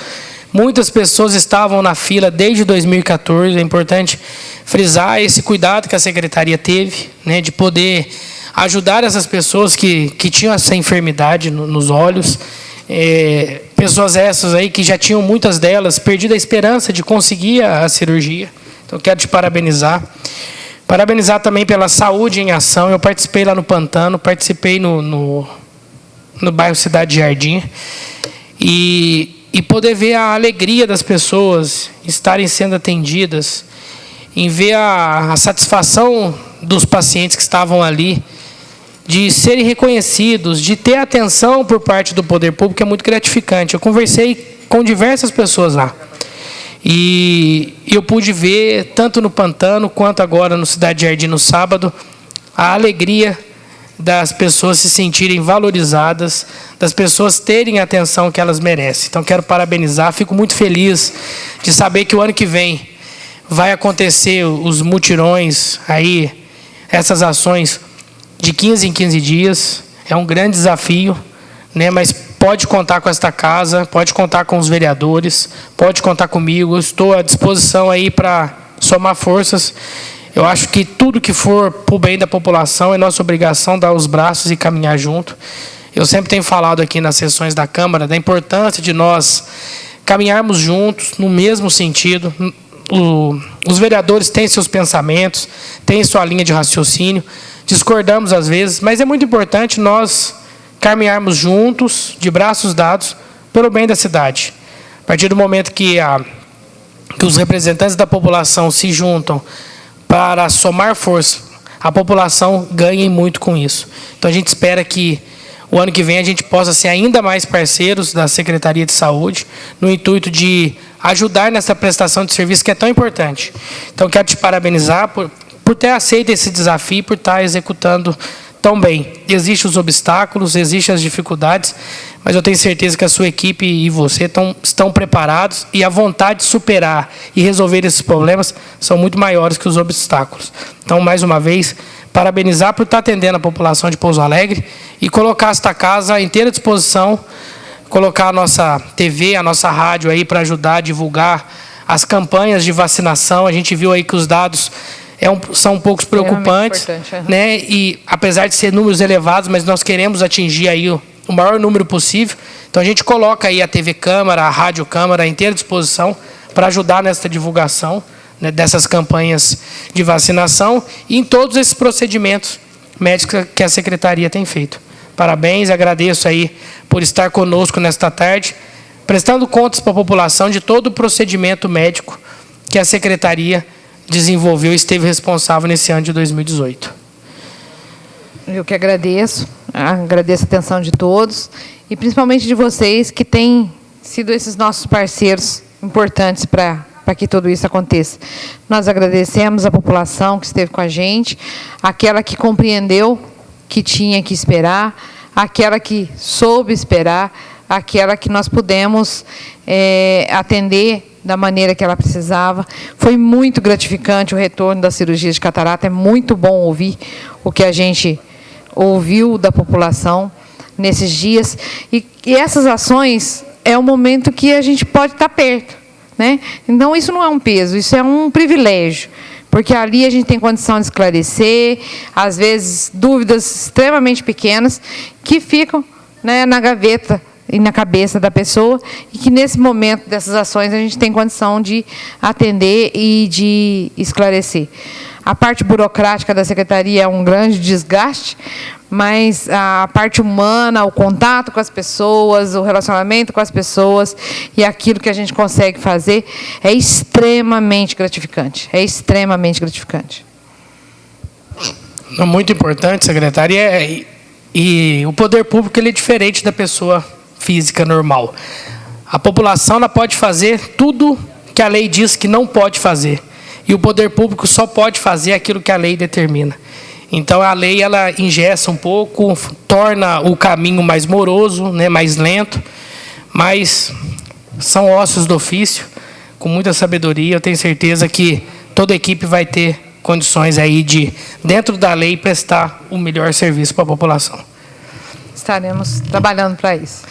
Muitas pessoas estavam na fila desde 2014. É importante frisar esse cuidado que a secretaria teve, né, de poder ajudar essas pessoas que tinham essa enfermidade nos olhos. Pessoas essas aí que já tinham, muitas delas, perdido a esperança de conseguir a cirurgia. Então, quero te parabenizar. Parabenizar também pela saúde em ação. Eu participei lá no Pantano, participei no bairro Cidade Jardim. E poder ver a alegria das pessoas estarem sendo atendidas, em ver a satisfação dos pacientes que estavam ali, de serem reconhecidos, de ter atenção por parte do poder público, é muito gratificante. Eu conversei com diversas pessoas lá. E eu pude ver, tanto no Pantano, quanto agora no Cidade Jardim, no sábado, a alegria das pessoas se sentirem valorizadas, das pessoas terem a atenção que elas merecem. Então, quero parabenizar. Fico muito feliz de saber que o ano que vem vai acontecer os mutirões, aí, essas ações de 15 em 15 dias. É um grande desafio, né? Mas pode contar com esta casa, pode contar com os vereadores, pode contar comigo. Eu estou à disposição aí para somar forças. Eu acho que tudo que for para o bem da população é nossa obrigação dar os braços e caminhar junto. Eu sempre tenho falado aqui nas sessões da Câmara da importância de nós caminharmos juntos no mesmo sentido. Os vereadores têm seus pensamentos, têm sua linha de raciocínio, discordamos às vezes, mas é muito importante nós caminharmos juntos, de braços dados, pelo bem da cidade. A partir do momento que os representantes da população se juntam para somar força, a população ganha muito com isso. Então, a gente espera que o ano que vem a gente possa ser ainda mais parceiros da Secretaria de Saúde, no intuito de ajudar nessa prestação de serviço que é tão importante. Então, quero te parabenizar por ter aceito esse desafio, por estar executando tão bem. Existem os obstáculos, existem as dificuldades, mas eu tenho certeza que a sua equipe e você estão preparados, e a vontade de superar e resolver esses problemas são muito maiores que os obstáculos. Então, mais uma vez, parabenizar por estar atendendo a população de Pouso Alegre e colocar esta casa à inteira disposição, colocar a nossa TV, a nossa rádio aí para ajudar a divulgar as campanhas de vacinação. A gente viu aí que os dados são um pouco preocupantes, né? E apesar de ser números elevados, mas nós queremos atingir aí o maior número possível. Então a gente coloca aí a TV Câmara, a Rádio Câmara à inteira disposição para ajudar nessa divulgação, né, dessas campanhas de vacinação e em todos esses procedimentos médicos que a Secretaria tem feito. Parabéns, agradeço aí por estar conosco nesta tarde, prestando contas para a população de todo o procedimento médico que a Secretaria desenvolveu e esteve responsável nesse ano de 2018. Eu que agradeço a atenção de todos e principalmente de vocês que têm sido esses nossos parceiros importantes para que tudo isso aconteça. Nós agradecemos a população que esteve com a gente, aquela que compreendeu que tinha que esperar, aquela que soube esperar, aquela que nós pudemos atender da maneira que ela precisava. Foi muito gratificante o retorno da cirurgia de catarata, é muito bom ouvir o que a gente ouviu da população nesses dias. E essas ações é o momento que a gente pode estar perto, né? Então, isso não é um peso, isso é um privilégio, porque ali a gente tem condição de esclarecer, às vezes, dúvidas extremamente pequenas que ficam, né, na gaveta e na cabeça da pessoa, e que nesse momento dessas ações a gente tem condição de atender e de esclarecer. A parte burocrática da Secretaria é um grande desgaste, mas a parte humana, o contato com as pessoas, o relacionamento com as pessoas e aquilo que a gente consegue fazer é extremamente gratificante. É extremamente gratificante. Muito importante, secretária, e o poder público ele é diferente da pessoa física normal. A população ela pode fazer tudo que a lei diz que não pode fazer. E o poder público só pode fazer aquilo que a lei determina. Então, a lei ela engessa um pouco, torna o caminho mais moroso, né, mais lento, mas são ossos do ofício, com muita sabedoria. Eu tenho certeza que toda a equipe vai ter condições aí de, dentro da lei, prestar o melhor serviço para a população. Estaremos trabalhando para isso.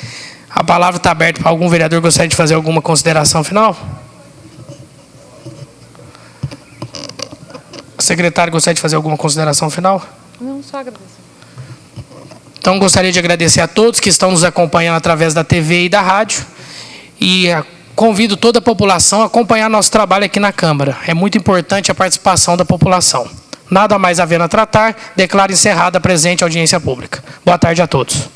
A palavra está aberta para algum vereador que gostaria de fazer alguma consideração final? O secretário gostaria de fazer alguma consideração final? Não, só agradecer. Então, gostaria de agradecer a todos que estão nos acompanhando através da TV e da rádio. E convido toda a população a acompanhar nosso trabalho aqui na Câmara. É muito importante a participação da população. Nada mais havendo a tratar, declaro encerrada a presente audiência pública. Boa tarde a todos.